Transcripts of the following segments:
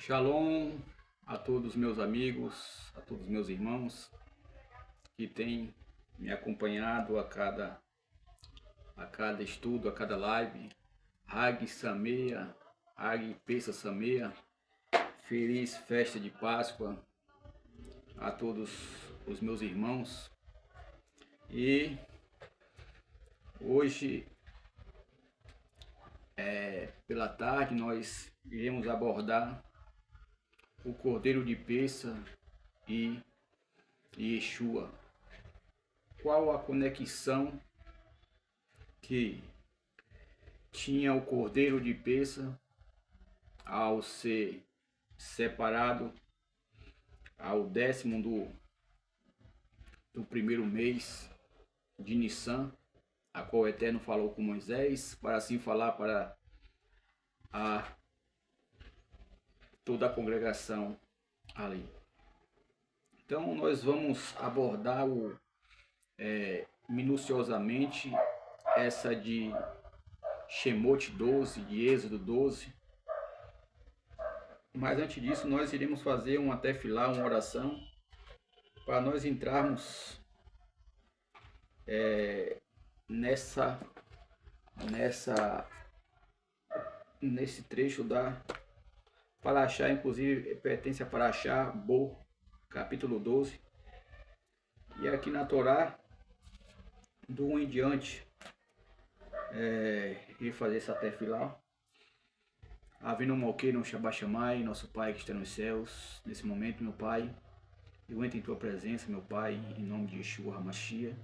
Shalom a todos meus amigos, a todos meus irmãos que têm me acompanhado a cada estudo, a cada live. Hag Sameia, Hag Pessa Sameia, feliz festa de Páscoa a todos os meus irmãos. E hoje, pela tarde, nós iremos abordar o Cordeiro de Pessa e Yeshua. Qual a conexão que tinha o Cordeiro de Pessa ao ser separado ao 10º do primeiro mês de Nissan, a qual o Eterno falou com Moisés, para assim falar para toda a congregação ali. Então nós vamos abordar minuciosamente essa de Shemot 12, de Êxodo 12. Mas antes disso nós iremos fazer uma tefilá, uma oração, para nós entrarmos nesse trecho da Parashá, inclusive pertence a Parashá Bo, capítulo 12. E aqui na Torá, do 1 em diante, e fazer essa tefilá. Avinu Malkeinu Shabbat Shammai, nosso Pai que está nos céus, nesse momento, meu Pai, eu entro em Tua presença, meu Pai, em nome de Yeshua HaMashiach,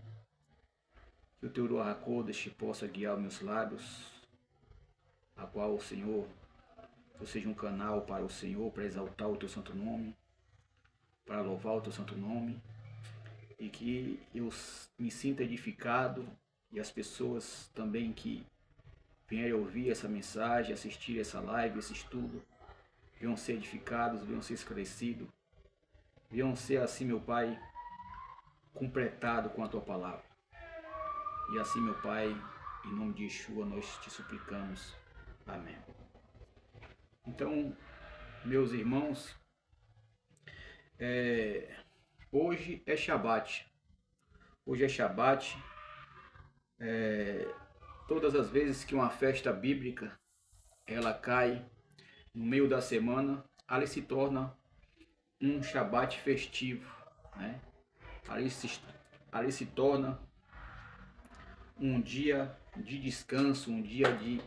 que o Teu Ruach HaKodesh possa guiar os meus lábios, a qual o Senhor, eu seja um canal para o Senhor, para exaltar o Teu santo nome, para louvar o Teu santo nome, e que eu me sinta edificado, e as pessoas também que vierem ouvir essa mensagem, assistir essa live, esse estudo, venham ser edificados, venham ser esclarecidos, venham ser assim, meu Pai, completado com a Tua palavra. E assim, meu Pai, em nome de Yeshua, nós te suplicamos. Amém. Então, meus irmãos, hoje é Shabat. Hoje é Shabat. Todas as vezes que uma festa bíblica ela cai no meio da semana, ali se torna um Shabat festivo, né? Ali se torna um dia de descanso, um dia de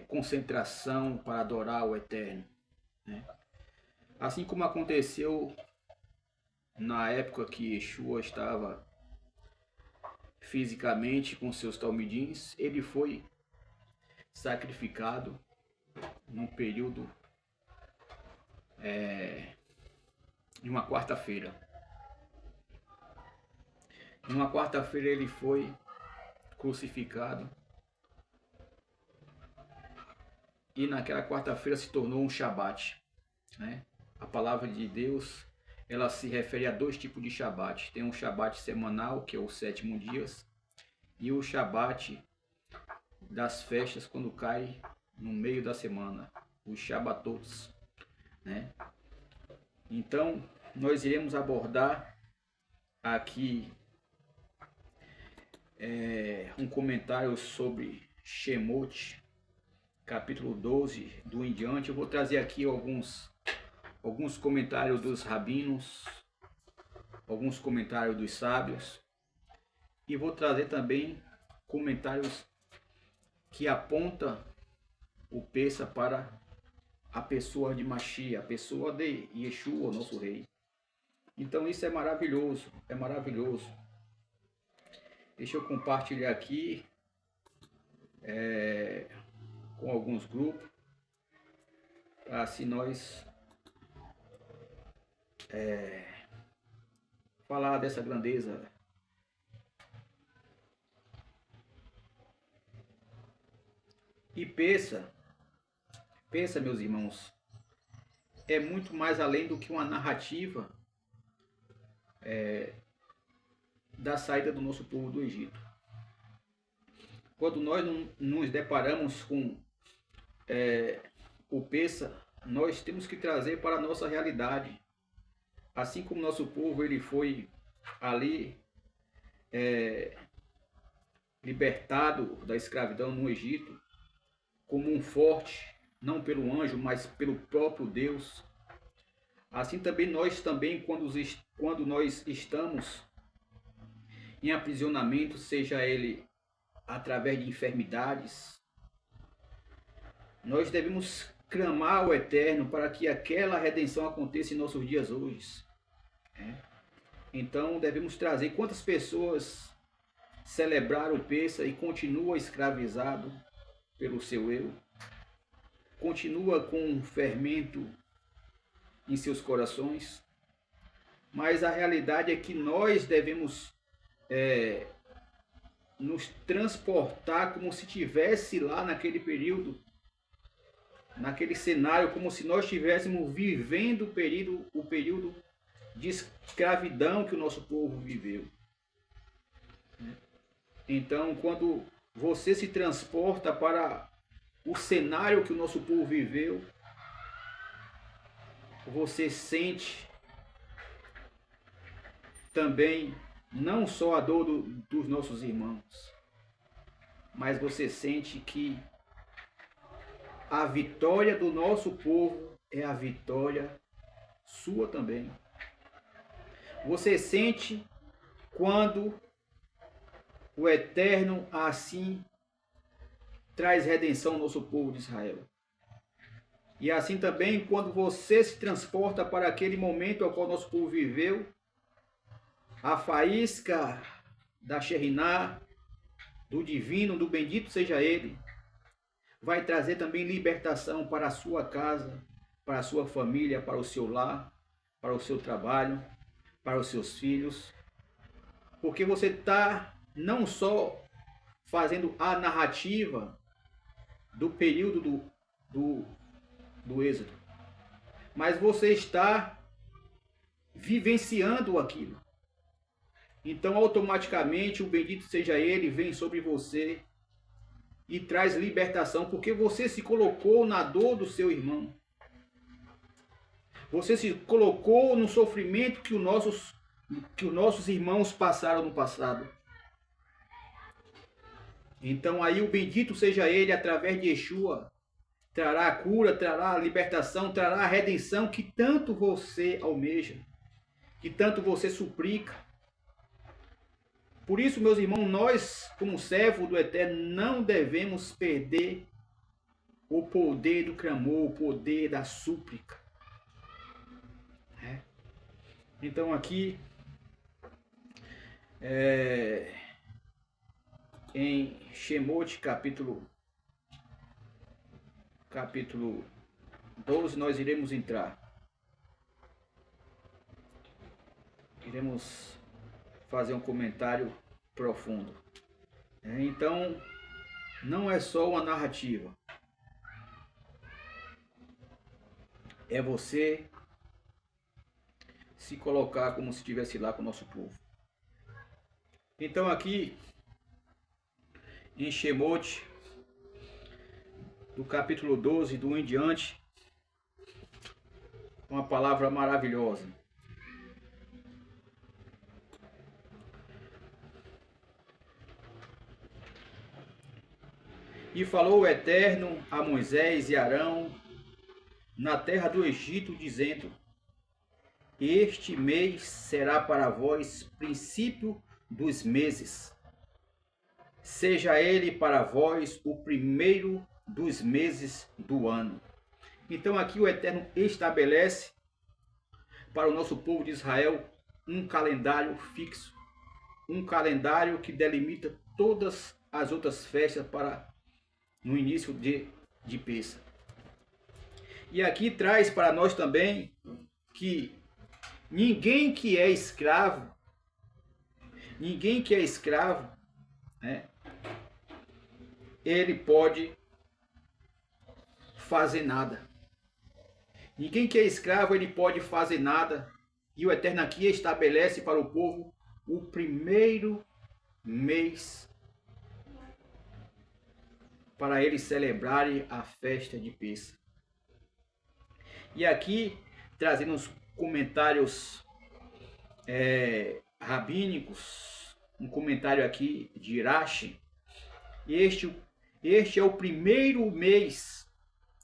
concentração para adorar o Eterno, né? Assim como aconteceu na época que Yeshua estava fisicamente com seus talmidins, ele foi sacrificado num período de uma quarta-feira. Numa quarta-feira ele foi crucificado e naquela quarta-feira se tornou um Shabat, né? A palavra de Deus, ela se refere a dois tipos de Shabat. Tem um Shabat semanal, que é o 7º dia, e o Shabat das festas, quando cai no meio da semana, os Shabbatot, né? Então, nós iremos abordar aqui um comentário sobre Shemot, capítulo 12, do em diante. Eu vou trazer aqui alguns comentários dos rabinos, alguns comentários dos sábios, e vou trazer também comentários que apontam o Pessa para a pessoa de Mashiach, a pessoa de Yeshua, nosso rei. Então isso é maravilhoso, é maravilhoso. Deixa eu compartilhar aqui com alguns grupos, assim nós falar dessa grandeza. E Pessa, meus irmãos, é muito mais além do que uma narrativa da saída do nosso povo do Egito. Quando nós nos deparamos com o Pessa, nós temos que trazer para a nossa realidade. Assim como nosso povo ele foi ali libertado da escravidão no Egito, como um forte, não pelo anjo, mas pelo próprio Deus. Assim também nós também, quando nós estamos em aprisionamento, seja ele através de enfermidades, nós devemos clamar ao Eterno para que aquela redenção aconteça em nossos dias hoje. Então devemos trazer quantas pessoas celebraram o Pêssar e continua escravizado pelo seu eu, continua com um fermento em seus corações, mas a realidade é que nós devemos nos transportar como se estivesse lá naquele período, naquele cenário, como se nós estivéssemos vivendo o período de escravidão que o nosso povo viveu. Então, quando você se transporta para o cenário que o nosso povo viveu, você sente também não só a dor dos nossos irmãos, mas você sente que a vitória do nosso povo é a vitória sua também. Você sente quando o Eterno assim traz redenção ao nosso povo de Israel. E assim também, quando você se transporta para aquele momento ao qual nosso povo viveu, a faísca da Sheriná, do divino, do bendito seja ele, vai trazer também libertação para a sua casa, para a sua família, para o seu lar, para o seu trabalho, para os seus filhos. Porque você está não só fazendo a narrativa do período do Êxodo, mas você está vivenciando aquilo. Então, automaticamente, o bendito seja ele, vem sobre você e traz libertação, porque você se colocou na dor do seu irmão. Você se colocou no sofrimento que os nossos irmãos passaram no passado. Então aí o bendito seja ele, através de Yeshua, trará a cura, trará a libertação, trará a redenção que tanto você almeja, que tanto você suplica. Por isso, meus irmãos, nós, como servo do Eterno, não devemos perder o poder do clamor, o poder da súplica. Então aqui, em Shemot, capítulo 12, nós iremos entrar. Iremos fazer um comentário profundo. Então, não é só uma narrativa. É você se colocar como se estivesse lá com o nosso povo. Então aqui, em Shemot, do capítulo 12, do 1 em diante, uma palavra maravilhosa. E falou o Eterno a Moisés e Arão na terra do Egito, dizendo: este mês será para vós princípio dos meses. Seja ele para vós o primeiro dos meses do ano. Então aqui o Eterno estabelece para o nosso povo de Israel um calendário fixo, um calendário que delimita todas as outras festas para no início de Pêssar. E aqui traz para nós também que ninguém que é escravo, ele pode fazer nada. Ninguém que é escravo, ele pode fazer nada. E o Eterno aqui estabelece para o povo o primeiro mês para eles celebrarem a festa de Pêssar. E aqui, trazendo uns comentários rabínicos, um comentário aqui de Irache. Este é o primeiro mês,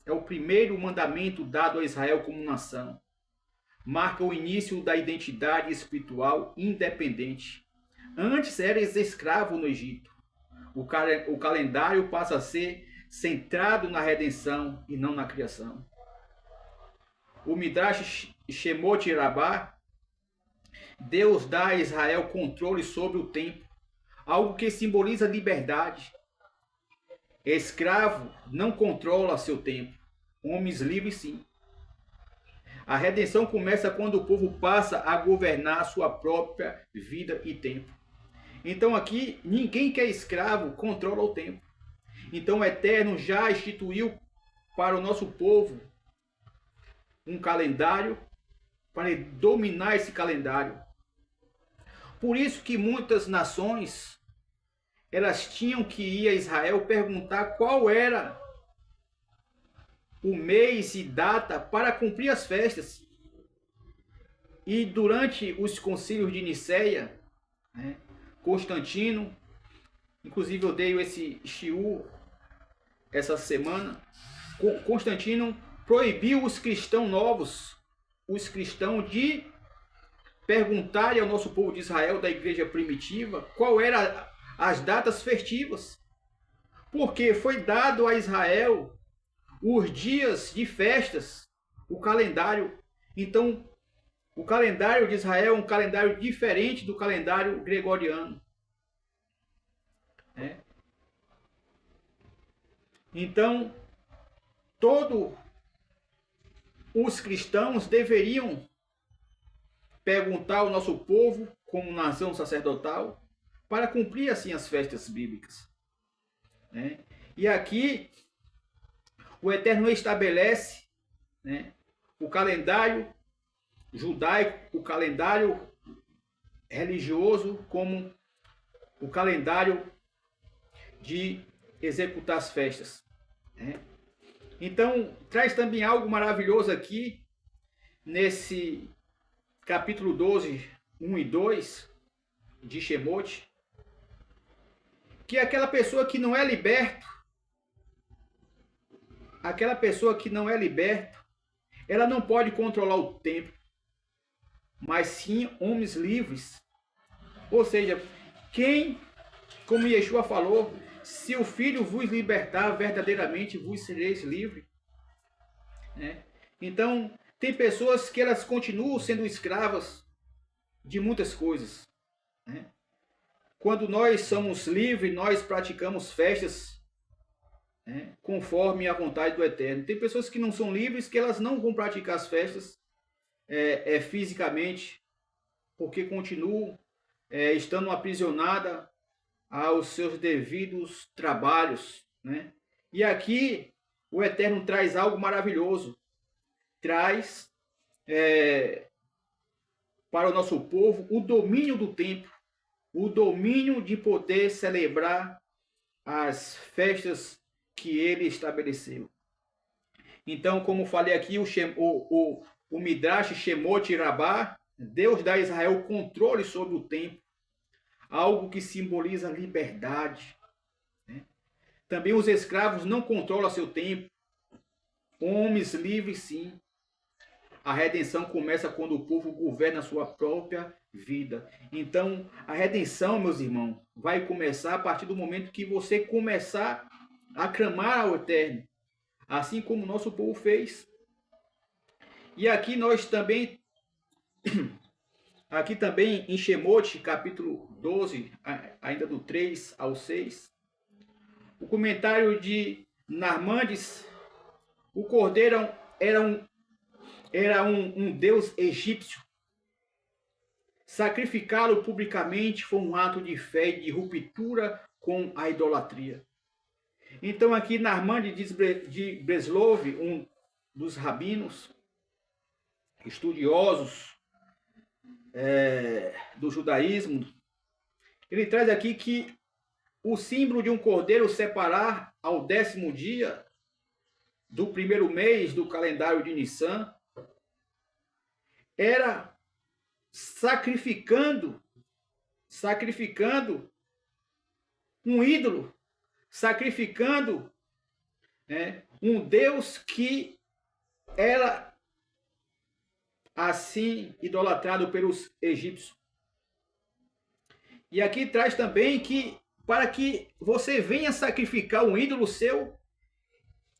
é o primeiro mandamento dado a Israel como nação. Marca o início da identidade espiritual independente. Antes eras escravo no Egito. O calendário passa a ser centrado na redenção e não na criação. O Midrash Shemot Rabbah, Deus dá a Israel controle sobre o tempo, algo que simboliza liberdade. Escravo não controla seu tempo, homens livres sim. A redenção começa quando o povo passa a governar sua própria vida e tempo. Então aqui, ninguém que é escravo controla o tempo. Então o Eterno já instituiu para o nosso povo um calendário para dominar esse calendário. Por isso que muitas nações, elas tinham que ir a Israel perguntar qual era o mês e data para cumprir as festas. E durante os concílios de Nicéia, Constantino, inclusive eu dei esse shiur essa semana, Constantino proibiu os cristãos novos, os cristãos, de perguntarem ao nosso povo de Israel, da igreja primitiva, qual eram as datas festivas. Porque foi dado a Israel os dias de festas, o calendário. Então, o calendário de Israel é um calendário diferente do calendário gregoriano. Então, todos os cristãos deveriam perguntar ao nosso povo, como nação sacerdotal, para cumprir assim as festas bíblicas. E aqui, o Eterno estabelece o calendário judaico, o calendário religioso, como o calendário de executar as festas. Então, traz também algo maravilhoso aqui, nesse capítulo 12, 1 e 2, de Shemot, que aquela pessoa que não é liberto, ela não pode controlar o tempo, mas sim homens livres. Ou seja, quem, como Yeshua falou, se o Filho vos libertar, verdadeiramente vos sereis livres. Então, tem pessoas que elas continuam sendo escravas de muitas coisas. Quando nós somos livres, nós praticamos festas conforme a vontade do Eterno. Tem pessoas que não são livres, que elas não vão praticar as festas fisicamente, porque continuam estando aprisionadas aos seus devidos trabalhos. E aqui o Eterno traz algo maravilhoso. Traz para o nosso povo o domínio do tempo, o domínio de poder celebrar as festas que ele estabeleceu. Então, como falei aqui, o Midrash Shemot Rabbah, Deus dá a Israel o controle sobre o tempo, algo que simboliza liberdade. Também os escravos não controlam seu tempo, homens livres sim. A redenção começa quando o povo governa a sua própria vida. Então, a redenção, meus irmãos, vai começar a partir do momento que você começar a clamar ao Eterno, assim como o nosso povo fez. E aqui nós também, em Shemot, capítulo 12, ainda do 3 ao 6, o comentário de Narmandes: o cordeiro era um deus egípcio. Sacrificá-lo publicamente foi um ato de fé e de ruptura com a idolatria. Então aqui Narmandes de Breslov, um dos rabinos estudiosos do judaísmo, ele traz aqui que o símbolo de um cordeiro separar ao 10º dia do primeiro mês do calendário de Nissan era sacrificando um ídolo, sacrificando um Deus que era assim idolatrado pelos egípcios. E aqui traz também que para que você venha sacrificar um ídolo seu,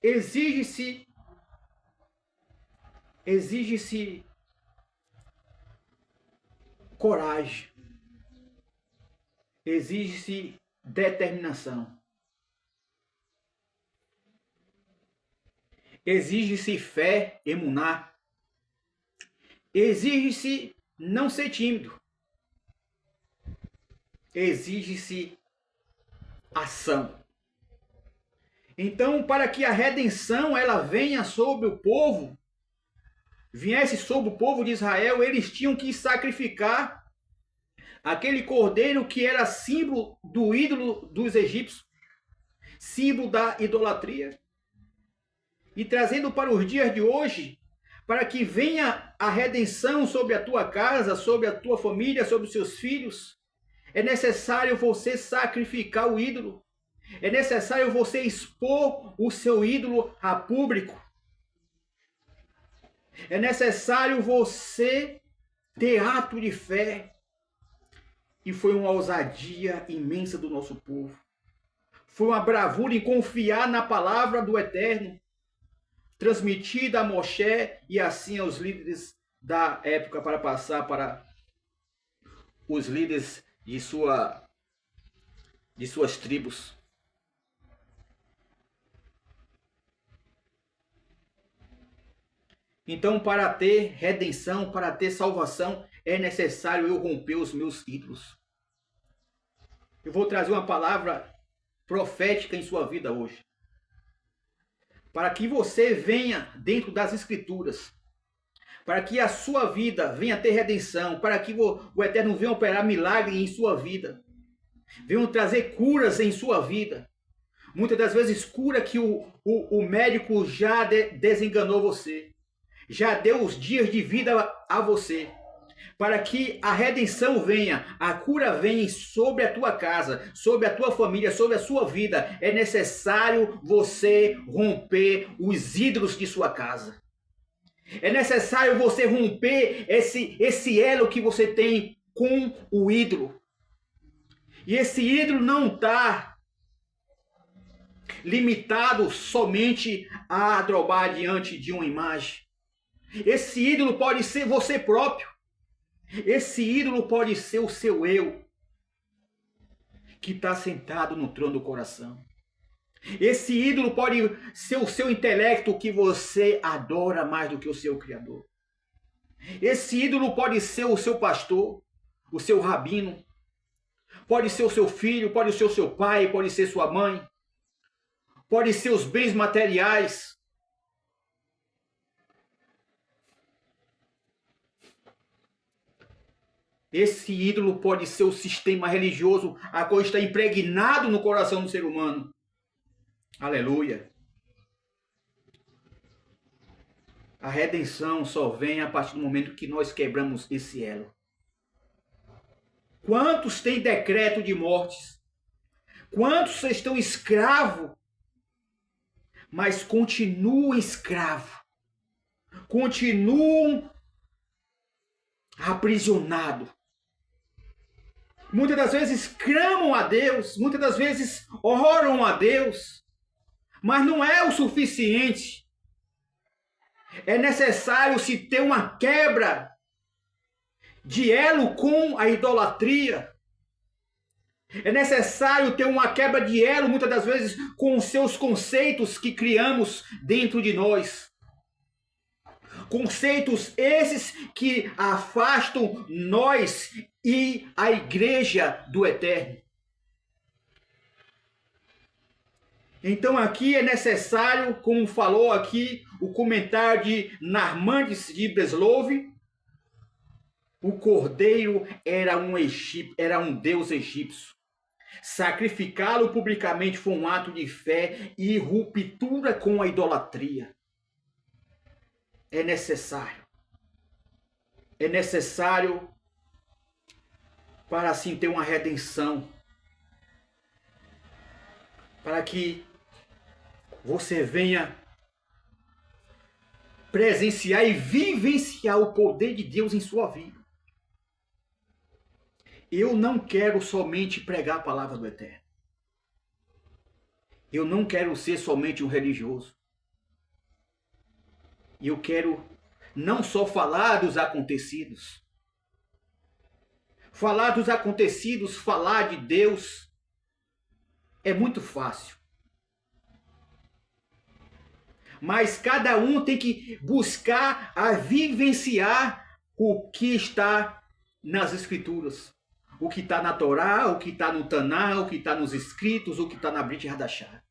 exige-se coragem, exige-se determinação, exige-se fé, emuná, exige-se não ser tímido, exige-se ação. Então, para que a redenção ela venha sobre o povo, viesse sobre o povo de Israel, eles tinham que sacrificar aquele cordeiro que era símbolo do ídolo dos egípcios, símbolo da idolatria. E trazendo para os dias de hoje, para que venha a redenção sobre a tua casa, sobre a tua família, sobre os seus filhos, é necessário você sacrificar o ídolo. É necessário você expor o seu ídolo a público. É necessário você ter ato de fé. E foi uma ousadia imensa do nosso povo. Foi uma bravura em confiar na palavra do Eterno, transmitida a Moshe e assim aos líderes da época, para passar para os líderes de suas tribos. Então, para ter redenção, para ter salvação, é necessário eu romper os meus ídolos. Eu vou trazer uma palavra profética em sua vida hoje. Para que você venha dentro das Escrituras. Para que a sua vida venha ter redenção. Para que o Eterno venha operar milagre em sua vida. Venha trazer curas em sua vida. Muitas das vezes cura que o médico já desenganou você. Já deu os dias de vida a você. Para que a redenção venha, a cura venha sobre a tua casa, sobre a tua família, sobre a sua vida, é necessário você romper os ídolos de sua casa. É necessário você romper esse elo que você tem com o ídolo. E esse ídolo não está limitado somente a adorar diante de uma imagem. Esse ídolo pode ser você próprio. Esse ídolo pode ser o seu eu, que está sentado no trono do coração. Esse ídolo pode ser o seu intelecto, que você adora mais do que o seu Criador. Esse ídolo pode ser o seu pastor, o seu rabino. Pode ser o seu filho, pode ser o seu pai, pode ser sua mãe. Pode ser os bens materiais. Esse ídolo pode ser o sistema religioso, a qual está impregnado no coração do ser humano. Aleluia. A redenção só vem a partir do momento que nós quebramos esse elo. Quantos têm decreto de mortes? Quantos estão escravos, mas continuam escravos? Continuam aprisionados. Muitas das vezes clamam a Deus, muitas das vezes oram a Deus, mas não é o suficiente. É necessário se ter uma quebra de elo com a idolatria. É necessário ter uma quebra de elo, muitas das vezes, com os seus conceitos que criamos dentro de nós. Conceitos esses que afastam nós e a igreja do Eterno. Então aqui é necessário, como falou aqui o comentário de Narmandes de Breslov, o cordeiro era um deus egípcio. Sacrificá-lo publicamente foi um ato de fé e ruptura com a idolatria. É necessário. é necessário para assim ter uma redenção, para que você venha presenciar e vivenciar o poder de Deus em sua vida. Eu não quero somente pregar a palavra do Eterno. Eu não quero ser somente um religioso. Eu quero não só falar dos acontecidos. Falar dos acontecidos, falar de Deus, é muito fácil. Mas cada um tem que buscar a vivenciar o que está nas Escrituras. O que está na Torá, o que está no Taná, o que está nos escritos, o que está na Brit Hadashah.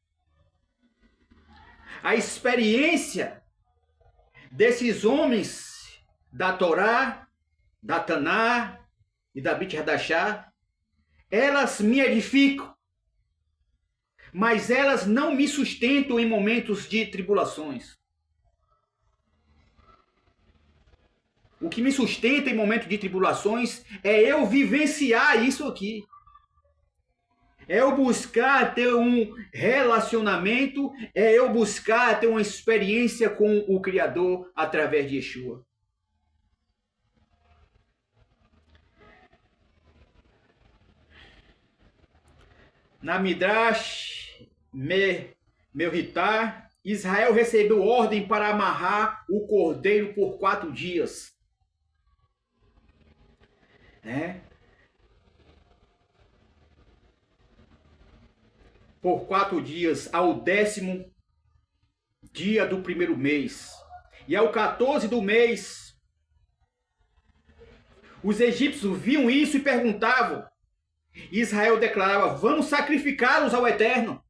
A experiência desses homens da Torá, da Taná e da Brit Hadashah, elas me edificam, mas elas não me sustentam em momentos de tribulações. O que me sustenta em momentos de tribulações é eu vivenciar isso aqui. É eu buscar ter um relacionamento, é eu buscar ter uma experiência com o Criador através de Yeshua. Na Midrash Merritá, Israel recebeu ordem para amarrar o cordeiro por 4 dias. Por 4 dias, ao 10º dia do primeiro mês. E ao 14 do mês, os egípcios viam isso e perguntavam. Israel declarava: vamos sacrificá-los ao Eterno.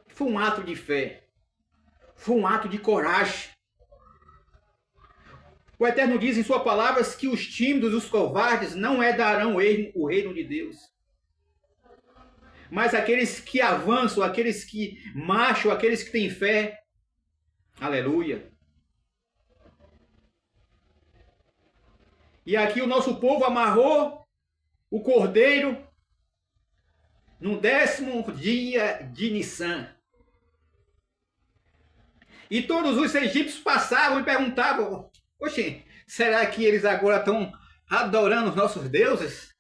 Foi um ato de fé. Foi um ato de coragem. O Eterno diz em suas palavras que os tímidos, os covardes, não herdarão o reino de Deus. Mas aqueles que avançam, aqueles que marcham, aqueles que têm fé. Aleluia. E aqui o nosso povo amarrou o cordeiro no 10º dia de Nissan. E todos os egípcios passavam e perguntavam: oxe, será que eles agora estão adorando os nossos deuses?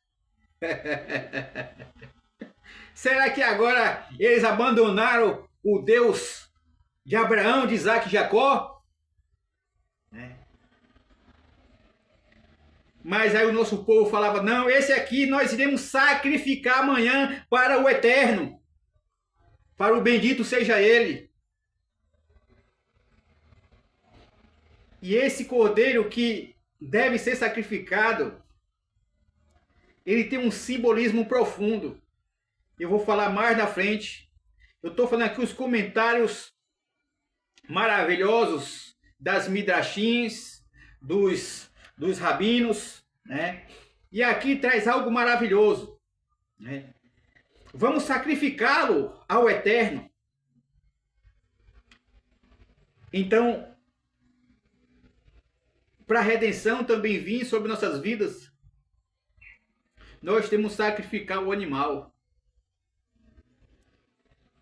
Será que agora eles abandonaram o Deus de Abraão, de Isaac e Jacó? Mas aí o nosso povo falava: não, esse aqui nós iremos sacrificar amanhã para o Eterno, para o bendito seja Ele. E esse cordeiro que deve ser sacrificado, ele tem um simbolismo profundo. Eu vou falar mais na frente. Eu estou falando aqui os comentários maravilhosos das midrashins, dos rabinos, né? E aqui traz algo maravilhoso, né? Vamos sacrificá-lo ao Eterno. Então, para a redenção também vir sobre nossas vidas, nós temos que sacrificar o animal.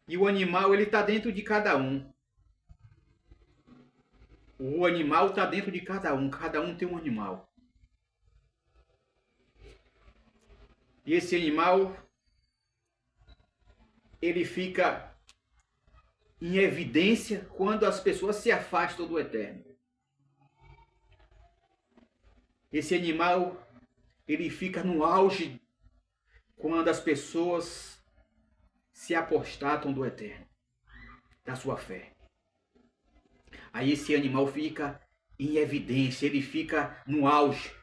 E o animal, ele está dentro de cada um. O animal está dentro de cada um tem um animal. E esse animal, ele fica em evidência quando as pessoas se afastam do Eterno. Esse animal, ele fica no auge quando as pessoas se apostatam do Eterno, da sua fé. Aí esse animal fica em evidência, ele fica no auge.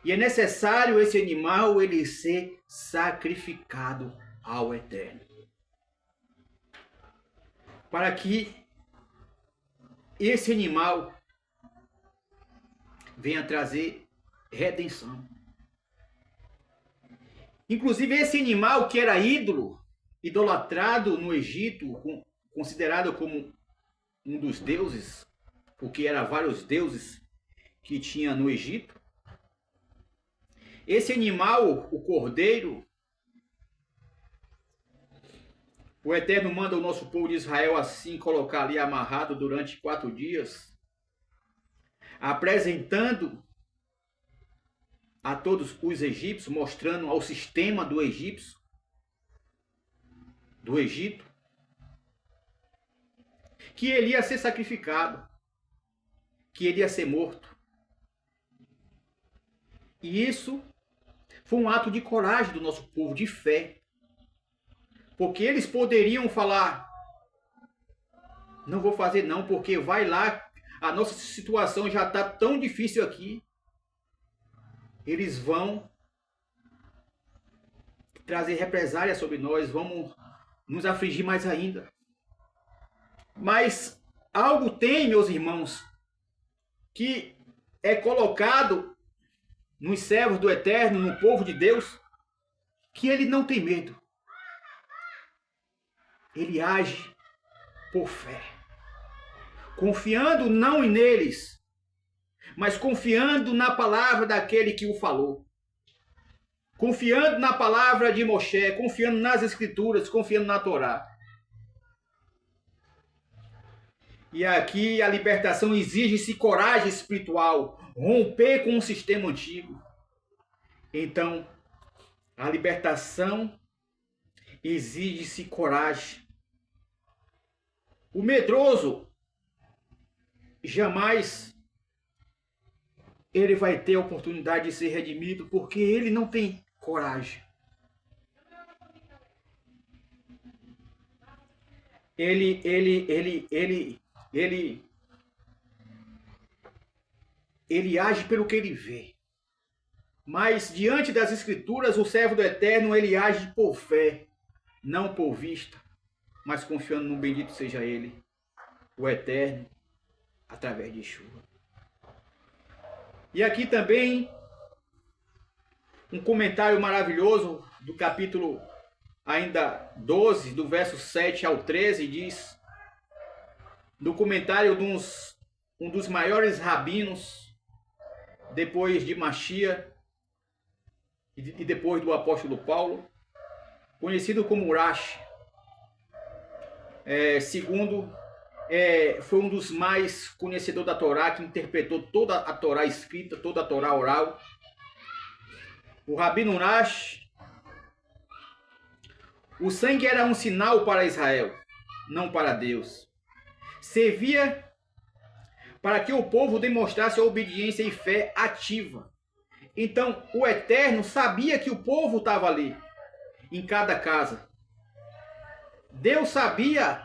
E é necessário esse animal ele ser sacrificado ao Eterno, para que esse animal venha trazer redenção. Inclusive esse animal que era ídolo, idolatrado no Egito, considerado como um dos deuses, porque eram vários deuses que tinha no Egito. Esse animal, o cordeiro, o Eterno manda o nosso povo de Israel assim colocar ali amarrado durante 4 dias, apresentando a todos os egípcios, mostrando ao sistema do egípcio, do Egito, que ele ia ser sacrificado, que ele ia ser morto. E isso foi um ato de coragem do nosso povo, de fé. Porque eles poderiam falar, não vou fazer não, porque vai lá, a nossa situação já está tão difícil aqui. Eles vão trazer represália sobre nós, vão nos afligir mais ainda. Mas algo tem, meus irmãos, que é colocado nos servos do Eterno, no povo de Deus, que ele não tem medo. Ele age por fé, confiando não neles, mas confiando na palavra daquele que o falou. Confiando na palavra de Moshe, confiando nas Escrituras, confiando na Torá. E aqui a libertação exige-se coragem espiritual, romper com o sistema antigo. Então, a libertação exige-se coragem. O medroso jamais ele vai ter a oportunidade de ser redimido, porque ele não tem coragem. Ele age pelo que ele vê. Mas diante das Escrituras, o servo do Eterno, ele age por fé, não por vista, mas confiando no bendito seja ele, o Eterno, através de chuva. E aqui também um comentário maravilhoso do capítulo ainda 12, do verso 7 ao 13, diz, do comentário de um dos maiores rabinos, depois de Machia e depois do apóstolo Paulo, conhecido como Urash. Foi um dos mais conhecedores da Torá, que interpretou toda a Torá escrita, toda a Torá oral. O Rabino Urash, o sangue era um sinal para Israel, não para Deus. Servia para que o povo demonstrasse obediência e fé ativa. Então, o Eterno sabia que o povo estava ali, em cada casa. Deus sabia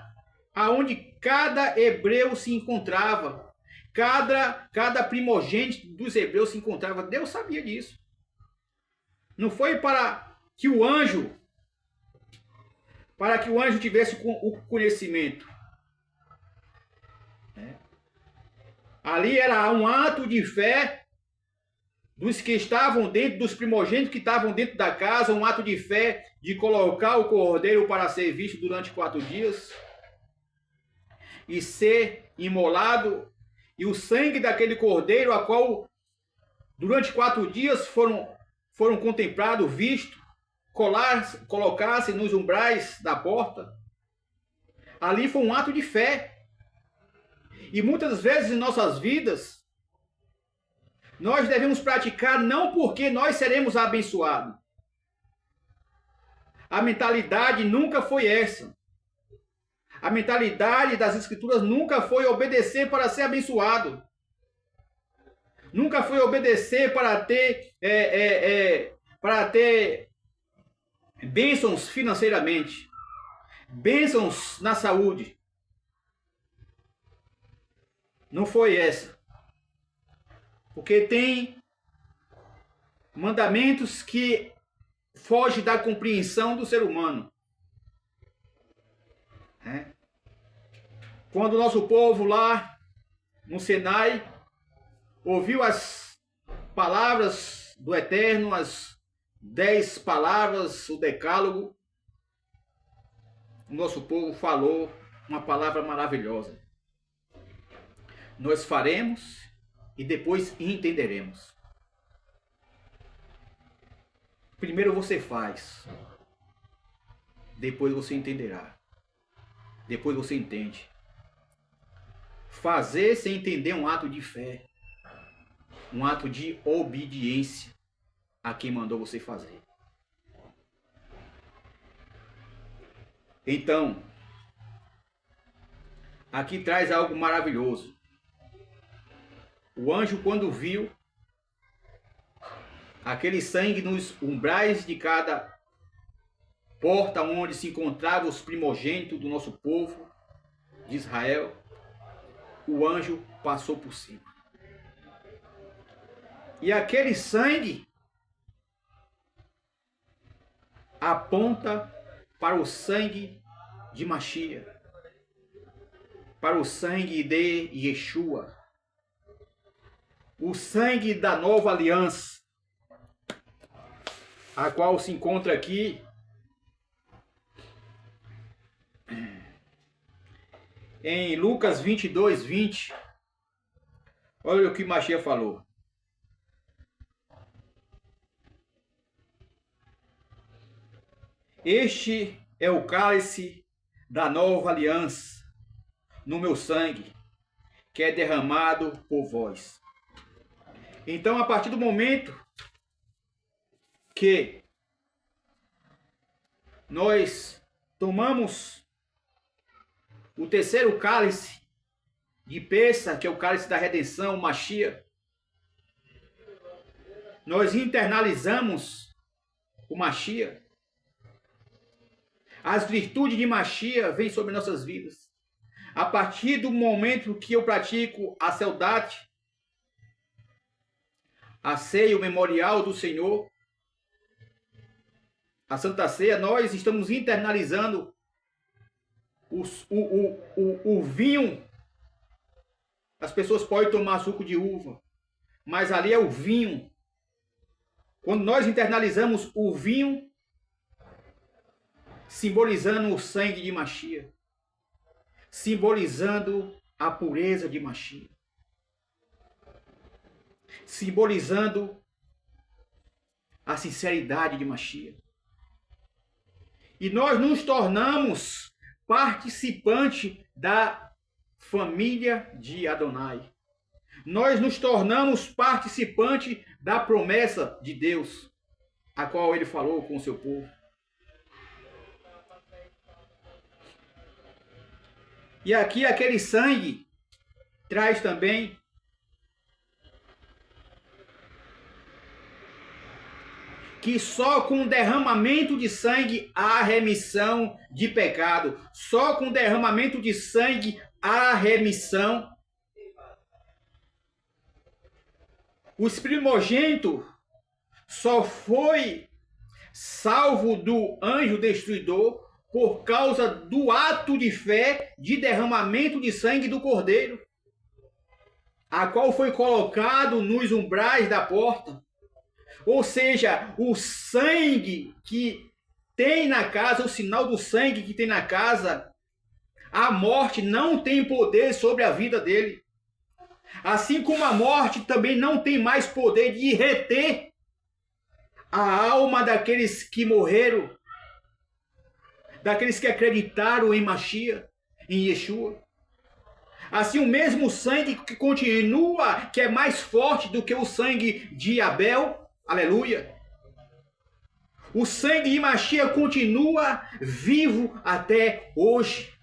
aonde cada hebreu se encontrava, cada primogênito dos hebreus se encontrava. Deus sabia disso. Não foi para que o anjo tivesse o conhecimento. Ali era um ato de fé dos que estavam dentro, dos primogênitos que estavam dentro da casa, um ato de fé de colocar o cordeiro para ser visto durante 4 dias e ser imolado, e o sangue daquele cordeiro, a qual durante 4 dias foram contemplados, vistos, colocasse nos umbrais da porta. Ali foi um ato de fé. E muitas vezes em nossas vidas, nós devemos praticar não porque nós seremos abençoados. A mentalidade nunca foi essa. A mentalidade das Escrituras nunca foi obedecer para ser abençoado. Nunca foi obedecer para ter bênçãos financeiramente, bênçãos na saúde. Não foi essa. Porque tem mandamentos que fogem da compreensão do ser humano. Quando o nosso povo lá no Sinai ouviu as palavras do Eterno, as 10 palavras, o decálogo, o nosso povo falou uma palavra maravilhosa. nós faremos e depois entenderemos. Primeiro você faz, depois você entenderá. Depois você entende. Fazer sem entender é um ato de fé, um ato de obediência a quem mandou você fazer. Então, aqui traz algo maravilhoso. O anjo, quando viu aquele sangue nos umbrais de cada porta onde se encontravam os primogênitos do nosso povo de Israel, o anjo passou por cima. E aquele sangue aponta para o sangue de Machia, para o sangue de Yeshua, o sangue da nova aliança, a qual se encontra aqui em Lucas 22, 20. Olha o que Machia falou. Este é o cálice da nova aliança no meu sangue, que é derramado por vós. Então, a partir do momento que nós tomamos o terceiro cálice de Pêssar, que é o cálice da redenção, Machia, nós internalizamos o Machia. As virtudes de Machia vêm sobre nossas vidas. A partir do momento que eu pratico a saudade, a ceia, o memorial do Senhor, a Santa Ceia, nós estamos internalizando o vinho. As pessoas podem tomar suco de uva, mas ali é o vinho. Quando nós internalizamos o vinho, simbolizando o sangue de Machia, simbolizando a pureza de Machia, simbolizando a sinceridade de Machia. E nós nos tornamos participante da família de Adonai. Nós nos tornamos participante da promessa de Deus, a qual ele falou com o seu povo. E aqui aquele sangue traz também que só com o derramamento de sangue há remissão de pecado. Só com o derramamento de sangue há remissão. Os primogênitos só foi salvo do anjo destruidor por causa do ato de fé de derramamento de sangue do Cordeiro, a qual foi colocado nos umbrais da porta. Ou seja, o sangue que tem na casa, o sinal do sangue que tem na casa, a morte não tem poder sobre a vida dele. Assim como a morte também não tem mais poder de reter a alma daqueles que morreram, daqueles que acreditaram em Machia, em Yeshua. Assim, o mesmo sangue que continua, que é mais forte do que o sangue de Abel, aleluia. O sangue de Machia continua vivo até hoje.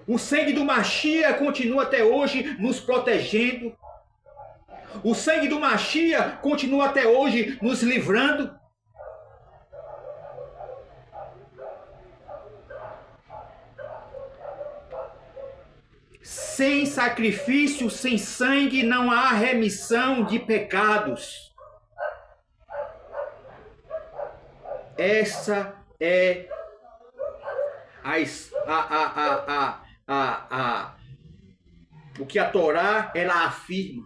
O sangue do Machia continua até hoje nos protegendo. O sangue do Machia continua até hoje nos livrando. Sem sacrifício, sem sangue, não há remissão de pecados. Essa é o que a Torá ela afirma.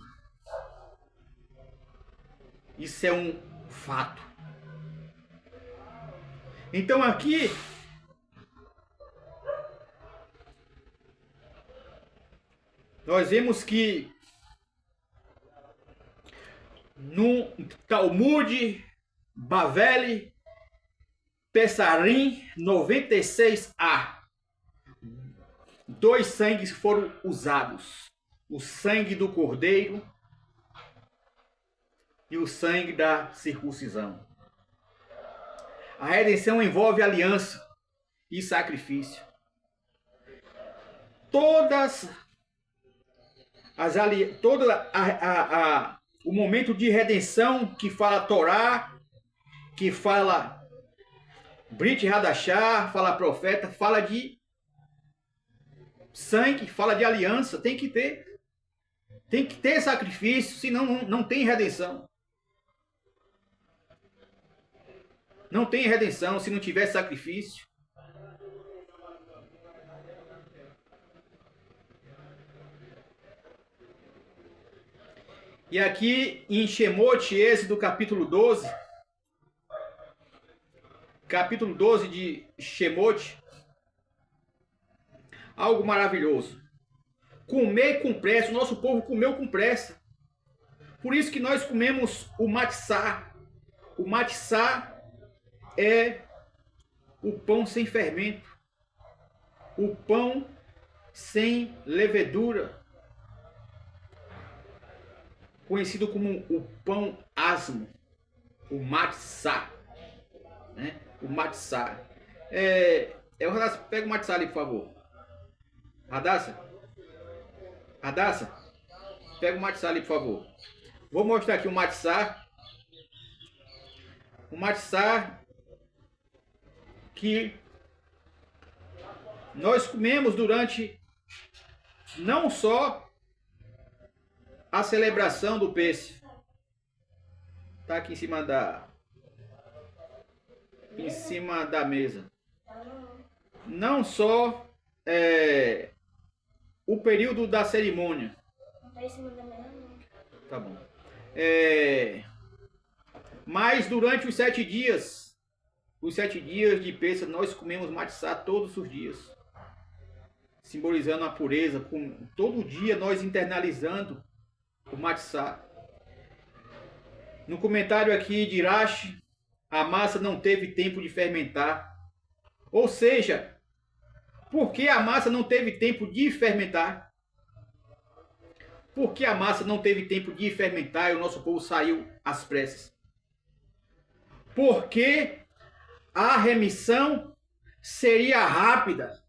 Isso é um fato. Então aqui nós vemos que no Talmud Baveli Pessarim 96a, 2 sangues foram usados: o sangue do cordeiro e o sangue da circuncisão. A redenção envolve aliança e sacrifício. O momento de redenção que fala Torá, que fala Brit Hadashah, fala profeta, fala de sangue, fala de aliança. Tem que ter sacrifício, senão não tem redenção. Não tem redenção se não tiver sacrifício. E aqui em Shemot, Êxodo capítulo 12, de Shemot, algo maravilhoso. Comer com pressa, o nosso povo comeu com pressa. Por isso que nós comemos o matzá. O matzá é o pão sem fermento, o pão sem levedura, conhecido como o pão asmo, o matzá, né? O matzá. Radassa, pega o matzá ali, por favor. Radassa, pega o matzá ali, por favor. Vou mostrar aqui o matzá. O matzá que nós comemos durante não só a celebração do peixe. Tá aqui em cima da mesa. Não só o período da cerimônia. Tá em cima da mesa, não. Tá bom. Mas durante os 7 dias, de Pêssego, nós comemos matzá todos os dias, simbolizando a pureza. Todo dia nós internalizando o matzá. No comentário aqui de Rashi, a massa não teve tempo de fermentar. Ou seja, por que a massa não teve tempo de fermentar? Por que a massa não teve tempo de fermentar e o nosso povo saiu às pressas? Porque a remissão seria rápida.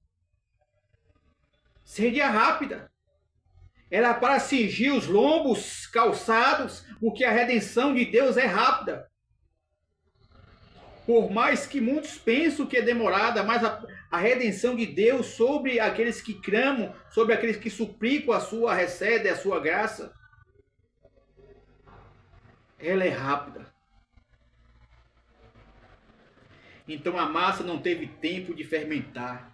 Seria rápida. Era para cingir os lombos calçados, porque a redenção de Deus é rápida. Por mais que muitos pensam que é demorada, mas a redenção de Deus sobre aqueles que clamam, sobre aqueles que suplicam a sua recebe, a sua graça, ela é rápida. Então a massa não teve tempo de fermentar.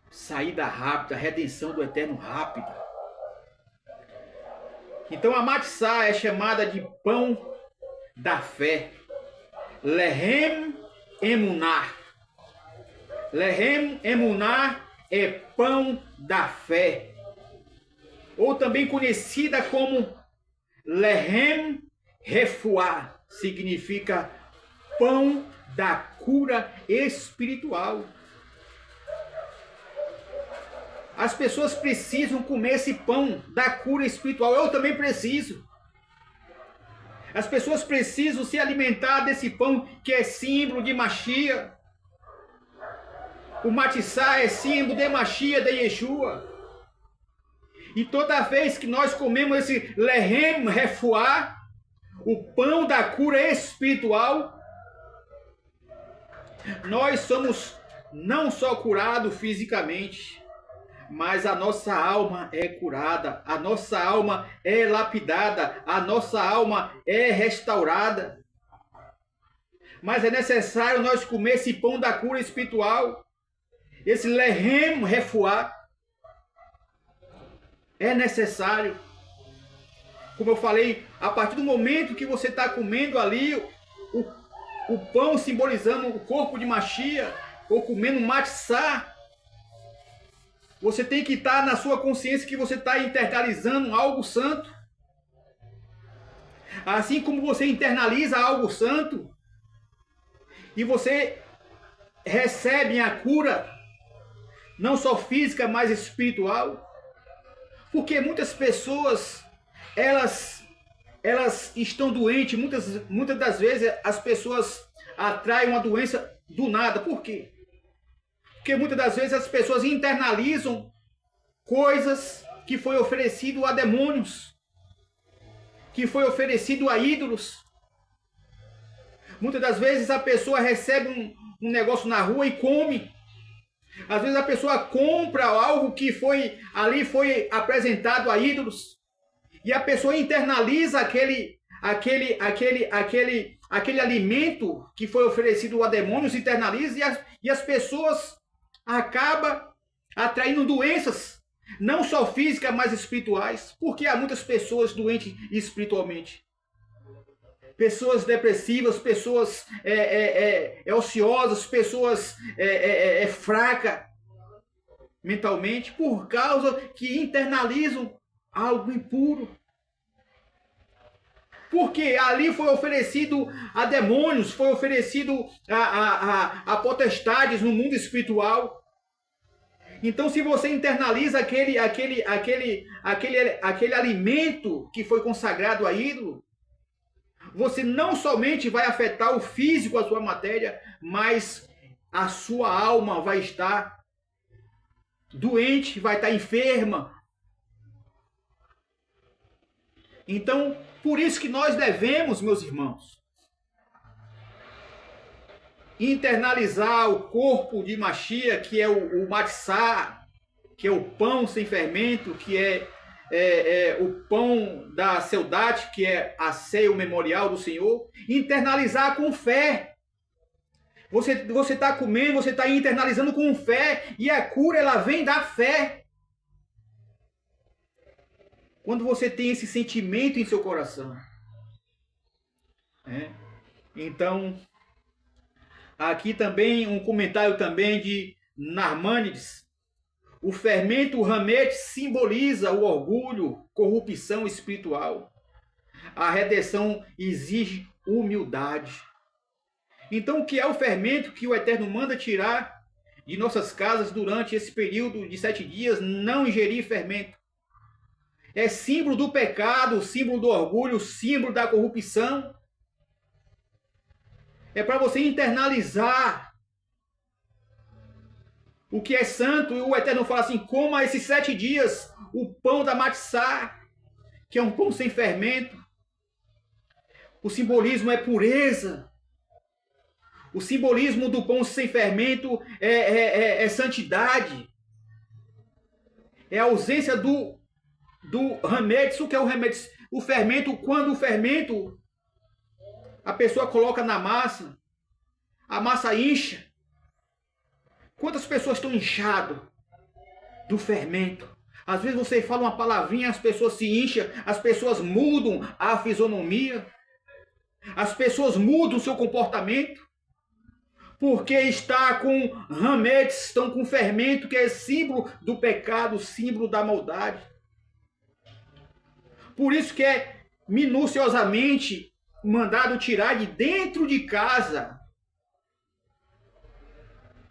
Saída rápida, redenção do eterno rápida. Então a matzá é chamada de pão da fé. Lehem emuná. Lehem emuná é pão da fé. Ou também conhecida como Lehem refuá. Significa pão da cura espiritual. As pessoas precisam comer esse pão da cura espiritual. Eu também preciso. As pessoas precisam se alimentar desse pão que é símbolo de Mashiach. O matzá é símbolo de Mashiach, de Yeshua. E toda vez que nós comemos esse lehem refuá, o pão da cura espiritual, nós somos não só curados fisicamente, mas a nossa alma é curada, a nossa alma é lapidada, a nossa alma é restaurada. Mas é necessário nós comer esse pão da cura espiritual, esse lehem refuá. É necessário. Como eu falei, a partir do momento que você está comendo ali o pão simbolizando o corpo de Mashiach, ou comendo matzá, Você tem que estar na sua consciência que você está internalizando algo santo. Assim como você internaliza algo santo e você recebe a cura, não só física, mas espiritual. Porque muitas pessoas, elas estão doentes, muitas das vezes as pessoas atraem uma doença do nada. Por quê? Porque muitas das vezes as pessoas internalizam coisas que foi oferecido a demônios, que foi oferecido a ídolos. Muitas das vezes a pessoa recebe um negócio na rua e come. Às vezes a pessoa compra algo que foi apresentado a ídolos. E a pessoa internaliza aquele alimento que foi oferecido a demônios, internaliza e as pessoas acabam atraindo doenças, não só físicas, mas espirituais. Porque há muitas pessoas doentes espiritualmente. Pessoas depressivas, pessoas ociosas, pessoas fracas mentalmente, por causa que internalizam algo impuro. Porque ali foi oferecido a demônios, foi oferecido a potestades no mundo espiritual. Então, se você internaliza aquele alimento que foi consagrado a ídolo, você não somente vai afetar o físico, a sua matéria, mas a sua alma vai estar doente, vai estar enferma. Então, por isso que nós devemos, meus irmãos, internalizar o corpo de Mashiach, que é o Matzah, que é o pão sem fermento, que é o pão da Seudat, que é a ceia, o memorial do Senhor, internalizar com fé. Você está comendo, você está internalizando com fé, e a cura ela vem da fé. Quando você tem esse sentimento em seu coração. Então, aqui também um comentário também de Narmanides. O fermento Hamet simboliza o orgulho, corrupção espiritual. A redenção exige humildade. Então, o que é o fermento que o Eterno manda tirar de nossas casas durante esse período de 7 dias? Não ingerir fermento. É símbolo do pecado, símbolo do orgulho, símbolo da corrupção. É para você internalizar o que é santo. E o Eterno fala assim: coma esses 7 dias o pão da Matzah, que é um pão sem fermento. O simbolismo é pureza. O simbolismo do pão sem fermento é santidade. É a ausência do Hametz. O que é o Hametz? O fermento, quando o fermento a pessoa coloca na massa, a massa incha. Quantas pessoas estão inchadas do fermento? Às vezes você fala uma palavrinha, as pessoas se incham, as pessoas mudam a fisionomia, as pessoas mudam o seu comportamento, porque está com Hametz, estão com fermento, que é símbolo do pecado, símbolo da maldade. Por isso que é minuciosamente mandado tirar de dentro de casa.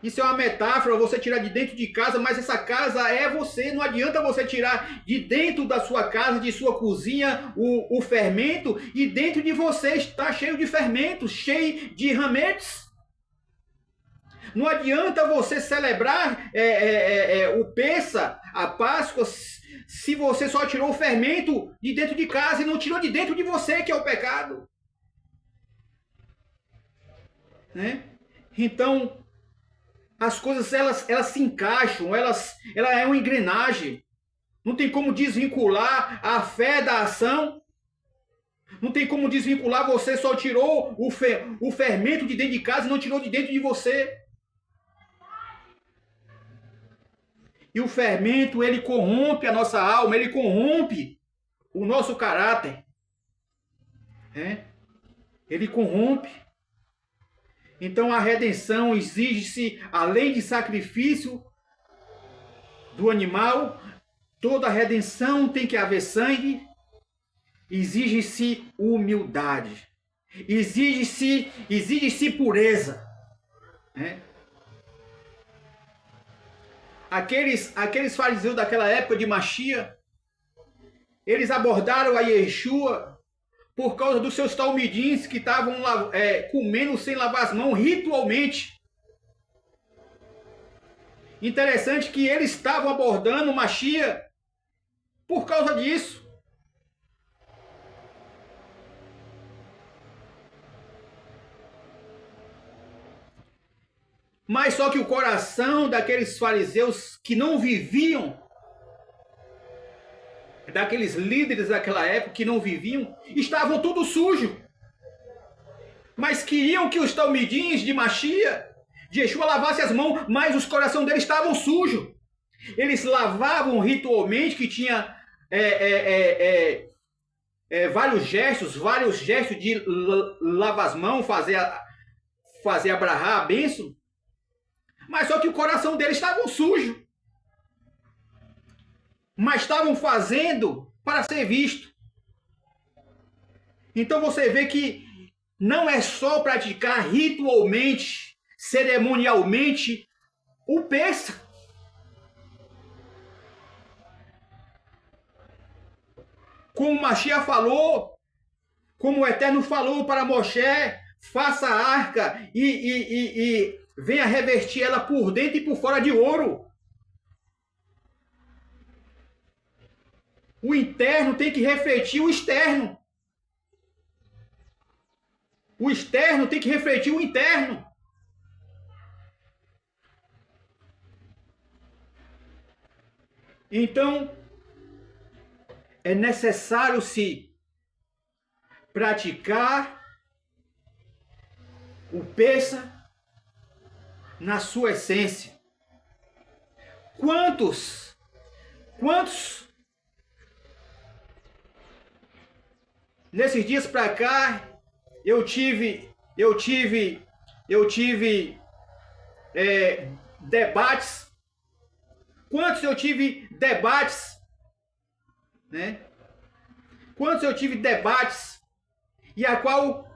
Isso é uma metáfora, você tirar de dentro de casa, mas essa casa é você. Não adianta você tirar de dentro da sua casa, de sua cozinha, o fermento, e dentro de você está cheio de fermento, cheio de Hametz. Não adianta você celebrar o Pessa, a Páscoa, se você só tirou o fermento de dentro de casa e não tirou de dentro de você, que é o pecado. Né? Então, as coisas elas se encaixam, ela é uma engrenagem. Não tem como desvincular a fé da ação. Não tem como desvincular, você só tirou o fermento de dentro de casa e não tirou de dentro de você. E o fermento, ele corrompe a nossa alma, ele corrompe o nosso caráter. Ele corrompe. Então a redenção exige-se, além de sacrifício, do animal, toda redenção tem que haver sangue, exige-se humildade, exige-se pureza. Né? Aqueles fariseus daquela época de Machia, eles abordaram a Yeshua por causa dos seus talmidins que estavam comendo sem lavar as mãos ritualmente. Interessante que eles estavam abordando Machia por causa disso. Mas só que o coração daqueles fariseus que não viviam, daqueles líderes daquela época que não viviam, estavam tudo sujo. Mas queriam que os talmidins de Machia, de Yeshua, lavassem as mãos, mas os corações deles estavam sujos. Eles lavavam ritualmente, que tinha vários gestos de lavar as mãos, fazer abrahar a bênção. Mas só que o coração deles estava sujo. Mas estavam fazendo para ser visto. Então você vê que não é só praticar ritualmente, cerimonialmente, o Pêssah. Como Mashiach falou, como o Eterno falou para Moshe, faça a arca e venha revertir ela por dentro e por fora de ouro. O interno tem que refletir o externo. O externo tem que refletir o interno. Então, é necessário se praticar o Pêssah na sua essência. Quantos nesses dias para cá eu tive debates. Quantos eu tive debates, né? Quantos eu tive debates e a qual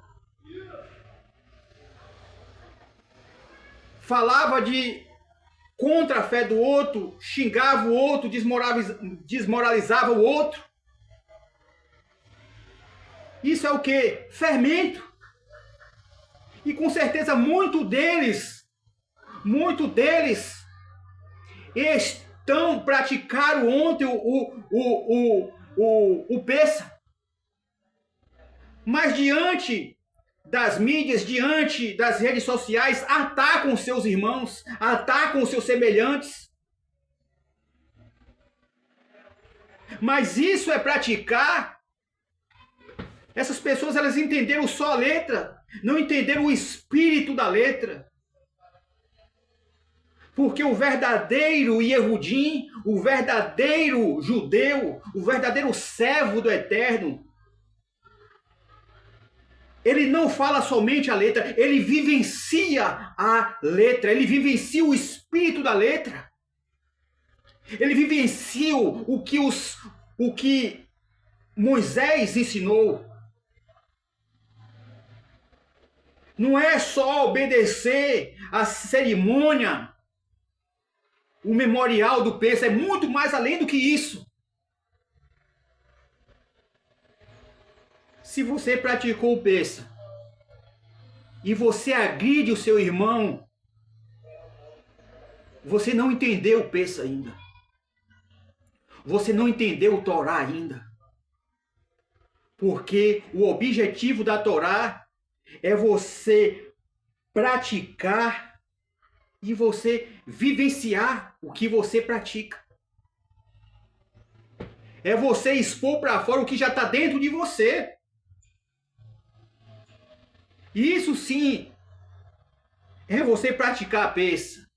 falava contra a fé do outro, xingava o outro, desmoralizava o outro. Isso é o quê? Fermento. E com certeza muitos deles praticaram ontem o Pêssah. Mas diante das mídias, diante das redes sociais, atacam seus irmãos, atacam seus semelhantes. Mas isso é praticar. Essas pessoas, elas entenderam só a letra, não entenderam o espírito da letra. Porque o verdadeiro Yehudim, o verdadeiro judeu, o verdadeiro servo do Eterno, ele não fala somente a letra, ele vivencia a letra, ele vivencia o espírito da letra. Ele vivencia o que Moisés ensinou. Não é só obedecer a cerimônia, o memorial do Pêssah, é muito mais além do que isso. Se você praticou o Pêssah e você agride o seu irmão, você não entendeu o Pêssah ainda. Você não entendeu o Torá ainda. Porque o objetivo da Torá é você praticar e você vivenciar o que você pratica. É você expor para fora o que já está dentro de você. Isso sim é você praticar a Pêssah.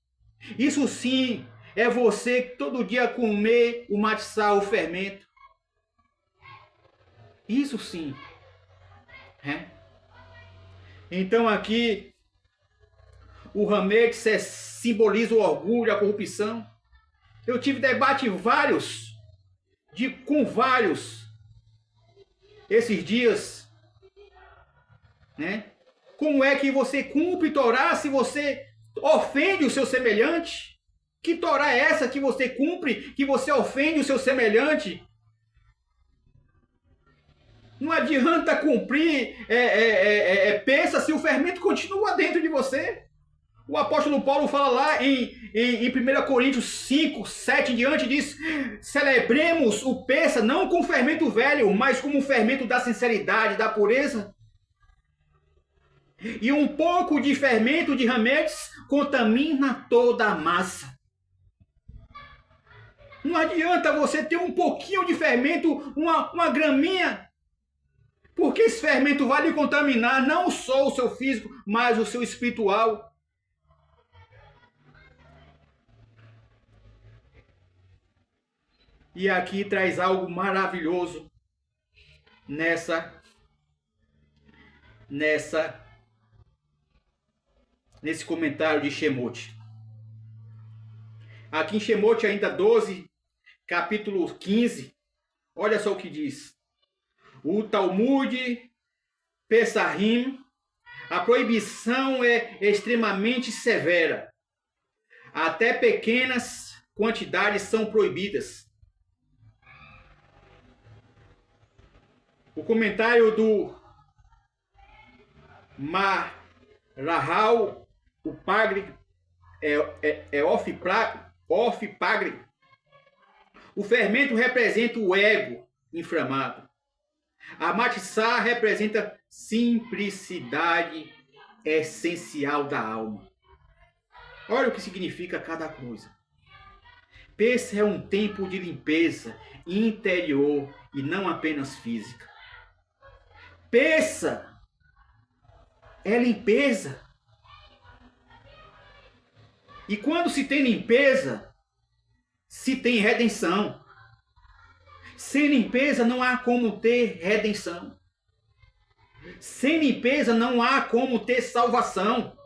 Isso sim é você todo dia comer o matzá, o fermento. Isso sim. Então aqui o Hametz simboliza o orgulho, a corrupção. Eu tive debate com vários esses dias, né? Como é que você cumpre Torá se você ofende o seu semelhante? Que Torá é essa que você cumpre, que você ofende o seu semelhante? Não adianta cumprir pensa se o fermento continua dentro de você. O apóstolo Paulo fala lá em 1 Coríntios 5, 7 em diante, diz: celebremos o pensa não com fermento velho, mas como um fermento da sinceridade, da pureza. E um pouco de fermento de rametes contamina toda a massa. Não adianta você ter um pouquinho de fermento, uma graminha, porque esse fermento vai lhe contaminar não só o seu físico, mas o seu espiritual. E aqui traz algo maravilhoso nesse comentário de Shemote. Aqui em Shemote ainda 12, capítulo 15, olha só o que diz. O Talmud Pesahim, a proibição é extremamente severa. Até pequenas quantidades são proibidas. O comentário do Maharal, o Pagre, Pagre. O fermento representa o ego inflamado. A matissá representa simplicidade essencial da alma. Olha o que significa cada coisa. Pensa é um tempo de limpeza interior e não apenas física. Pensa é limpeza. E quando se tem limpeza, se tem redenção. Sem limpeza não há como ter redenção. Sem limpeza não há como ter salvação.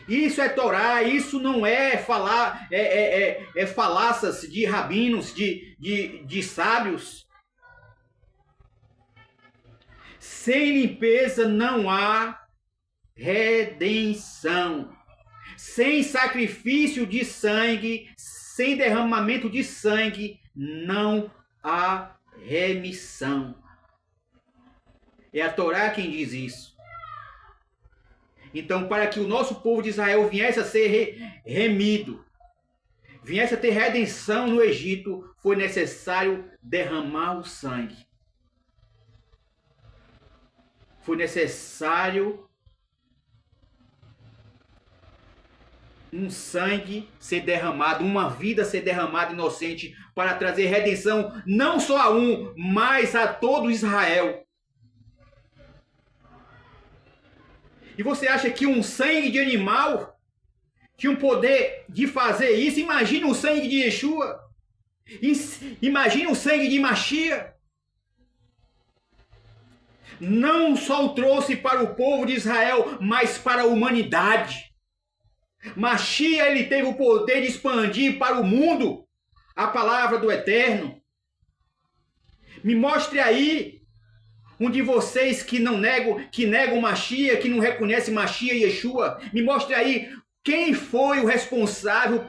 Isso é Torá, isso não é falar, falácias de rabinos, de sábios. Sem limpeza não há redenção. Sem sacrifício de sangue, sem derramamento de sangue, não há remissão. É a Torá quem diz isso. Então, para que o nosso povo de Israel viesse a ser remido, viesse a ter redenção no Egito, foi necessário derramar o sangue. Foi necessário um sangue ser derramado, uma vida ser derramada inocente, para trazer redenção não só a um, mas a todo Israel. E você acha que um sangue de animal tinha um poder de fazer isso? Imagina o sangue de Yeshua. Imagina o sangue de Mashiach. Não só o trouxe para o povo de Israel, mas para a humanidade. Mashiach, ele teve o poder de expandir para o mundo a palavra do Eterno. Me mostre aí um de vocês que negam Mashiach, que não reconhece Mashiach e Yeshua. Me mostre aí quem foi o responsável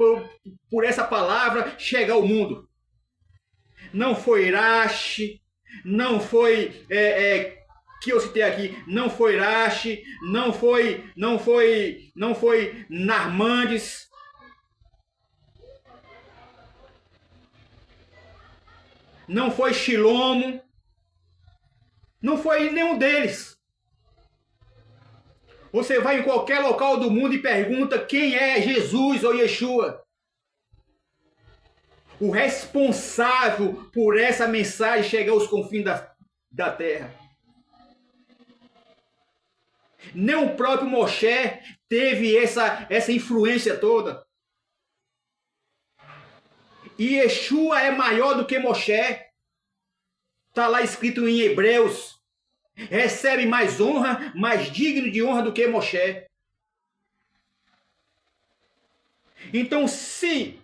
por essa palavra chegar ao mundo. Não foi Rashi, não foi que eu citei aqui, não foi Rashi, não foi Narmandes. Não foi Shilomo. Não foi nenhum deles. Você vai em qualquer local do mundo e pergunta quem é Jesus ou Yeshua. O responsável por essa mensagem chegar aos confins da terra. Nem o próprio Moshe teve essa influência toda. E Yeshua é maior do que Moshe. Está lá escrito em Hebreus. Recebe mais honra, mais digno de honra do que Moshe. Então, se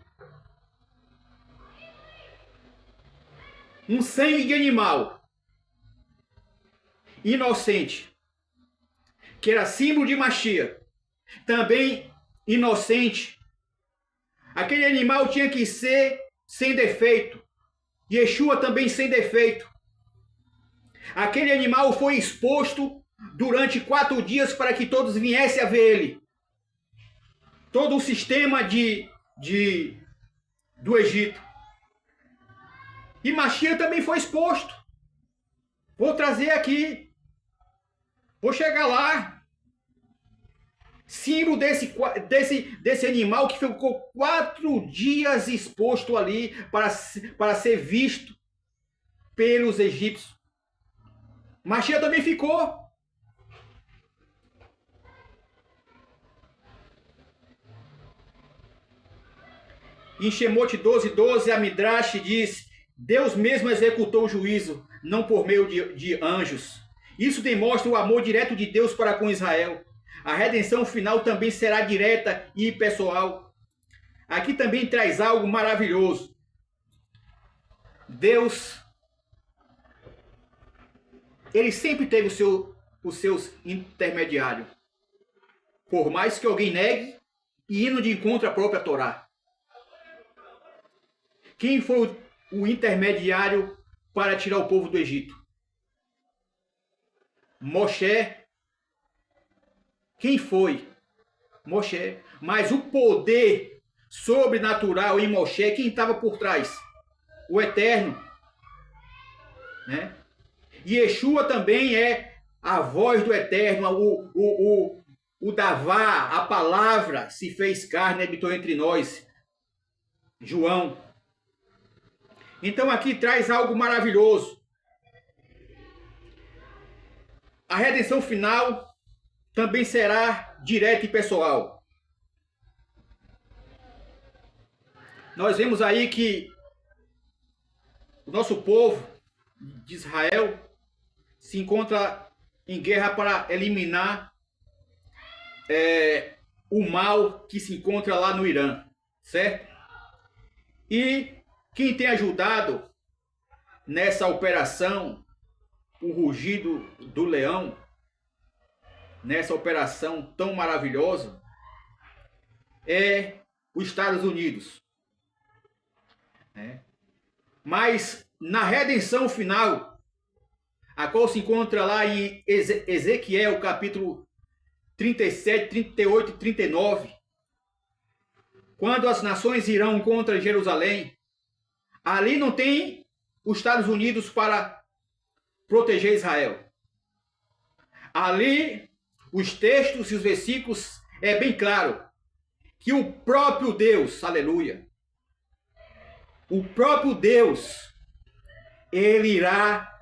um sangue de animal inocente, que era símbolo de Mashiach, também inocente. Aquele animal tinha que ser sem defeito. Yeshua também sem defeito. Aquele animal foi exposto durante 4 dias para que todos viessem a ver ele. Todo o sistema do Egito. E Mashiach também foi exposto. Vou trazer aqui. Vou chegar lá. Símbolo desse animal que ficou 4 dias exposto ali para ser visto pelos egípcios. Mashiach também ficou. Em Shemot 12:12, a Midrash diz: Deus mesmo executou o juízo, não por meio de anjos. Isso demonstra o amor direto de Deus para com Israel. A redenção final também será direta e pessoal. Aqui também traz algo maravilhoso. Deus, ele sempre teve os seus intermediários. Por mais que alguém negue e indo de encontro à própria Torá. Quem foi o intermediário para tirar o povo do Egito? Moshe. Quem foi? Moshe. Mas o poder sobrenatural em Moshe, quem estava por trás? O Eterno. Né? E Yeshua também é a voz do Eterno, o Davá, a palavra se fez carne e habitou entre nós. João. Então aqui traz algo maravilhoso. A redenção final também será direta e pessoal. Nós vemos aí que o nosso povo de Israel se encontra em guerra para eliminar o mal que se encontra lá no Irã, certo? E quem tem ajudado nessa operação, o rugido do leão, nessa operação tão maravilhosa, é os Estados Unidos. Né? Mas na redenção final, a qual se encontra lá em Ezequiel, capítulo 37, 38 e 39, quando as nações irão contra Jerusalém, ali não tem os Estados Unidos para proteger Israel. Ali, os textos e os versículos é bem claro que o próprio Deus, aleluia, o próprio Deus, ele irá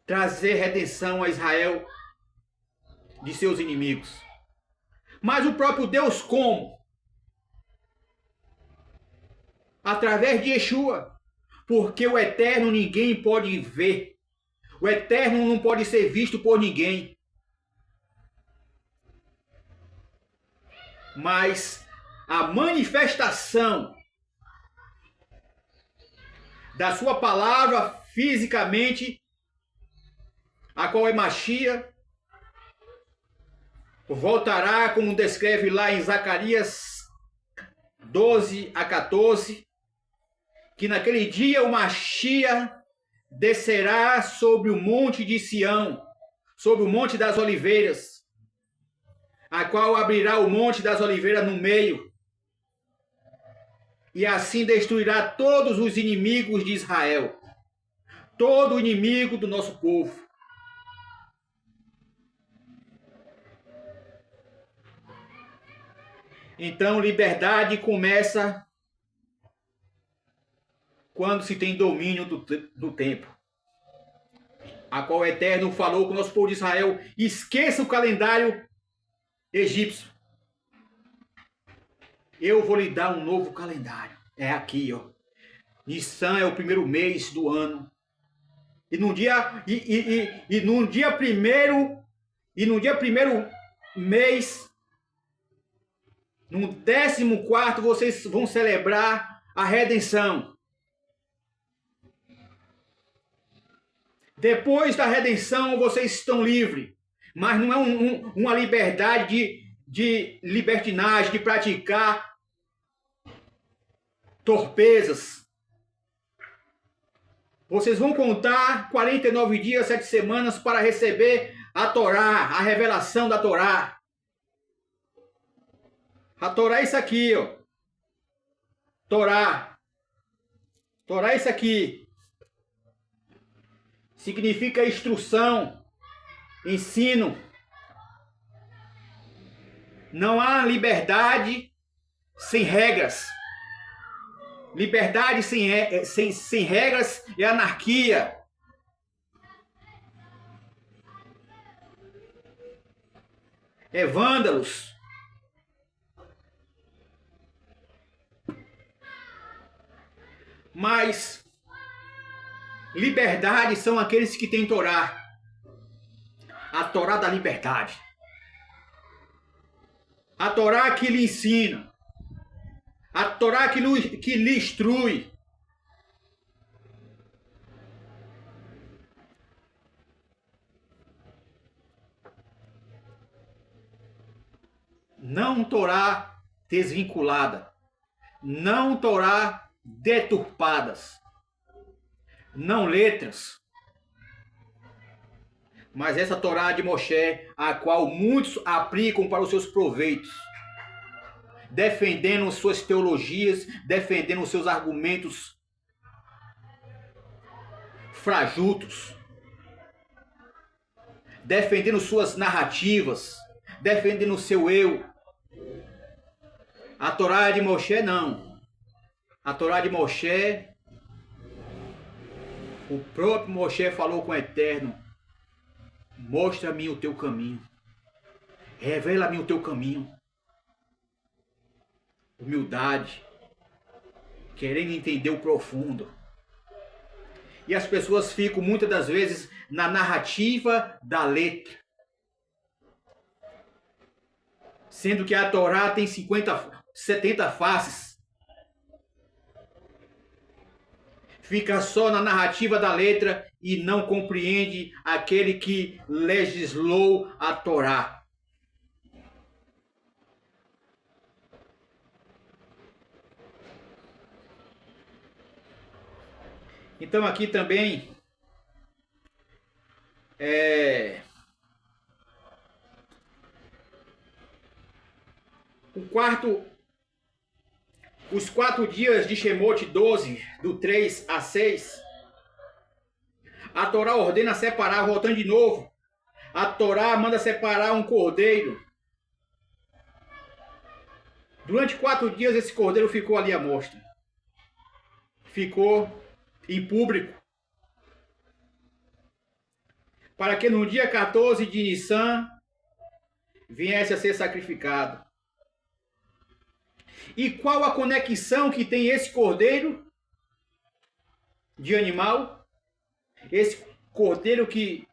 trazer redenção a Israel de seus inimigos. Mas o próprio Deus como? Através de Yeshua. Porque o Eterno ninguém pode ver. O Eterno não pode ser visto por ninguém. Mas a manifestação da sua palavra fisicamente, a qual é Mashiach, voltará, como descreve lá em Zacarias 12 a 14, que naquele dia o Mashiach descerá sobre o monte de Sião, sobre o monte das oliveiras, a qual abrirá o monte das oliveiras no meio, e assim destruirá todos os inimigos de Israel, todo inimigo do nosso povo. Então, liberdade começa quando se tem domínio do tempo, a qual o Eterno falou com o nosso povo de Israel: esqueça o calendário egípcio. Eu vou lhe dar um novo calendário. É aqui, ó. Nissan é o primeiro mês do ano. E no dia primeiro mês, no 14º, vocês vão celebrar a redenção. Depois da redenção, vocês estão livres. Mas não é uma liberdade de libertinagem, de praticar torpezas. Vocês vão contar 49 dias, 7 semanas para receber a Torá, a revelação da Torá. A Torá é isso aqui, ó. Torá. Torá é isso aqui. Significa instrução, ensino. Não há liberdade sem regras. Liberdade sem regras é anarquia. É vândalos. Mas liberdade são aqueles que têm Torá. A Torá da liberdade. A Torá que lhe ensina. A Torá que lhe instrui. Não Torá desvinculada. Não Torá deturpadas. Não letras. Mas essa Torá de Moshe, a qual muitos aplicam para os seus proveitos, defendendo suas teologias, defendendo seus argumentos frajutos, defendendo suas narrativas, defendendo seu eu. A Torá de Moshe não. A Torá de Moshe, o próprio Moshe falou com o Eterno: mostra-me o teu caminho, revela-me o teu caminho. Humildade, querendo entender o profundo. E as pessoas ficam muitas das vezes na narrativa da letra, sendo que a Torá tem 70 faces. Fica só na narrativa da letra e não compreende aquele que legislou a Torá. Então aqui também os 4 dias de Shemot 12, do 3 a 6, a Torá ordena separar, voltando de novo, a Torá manda separar um cordeiro. Durante 4 dias esse cordeiro ficou ali à mostra. Ficou em público, para que no dia 14 de Nissan viesse a ser sacrificado. E qual a conexão que tem esse cordeiro de animal? Esse cordeiro que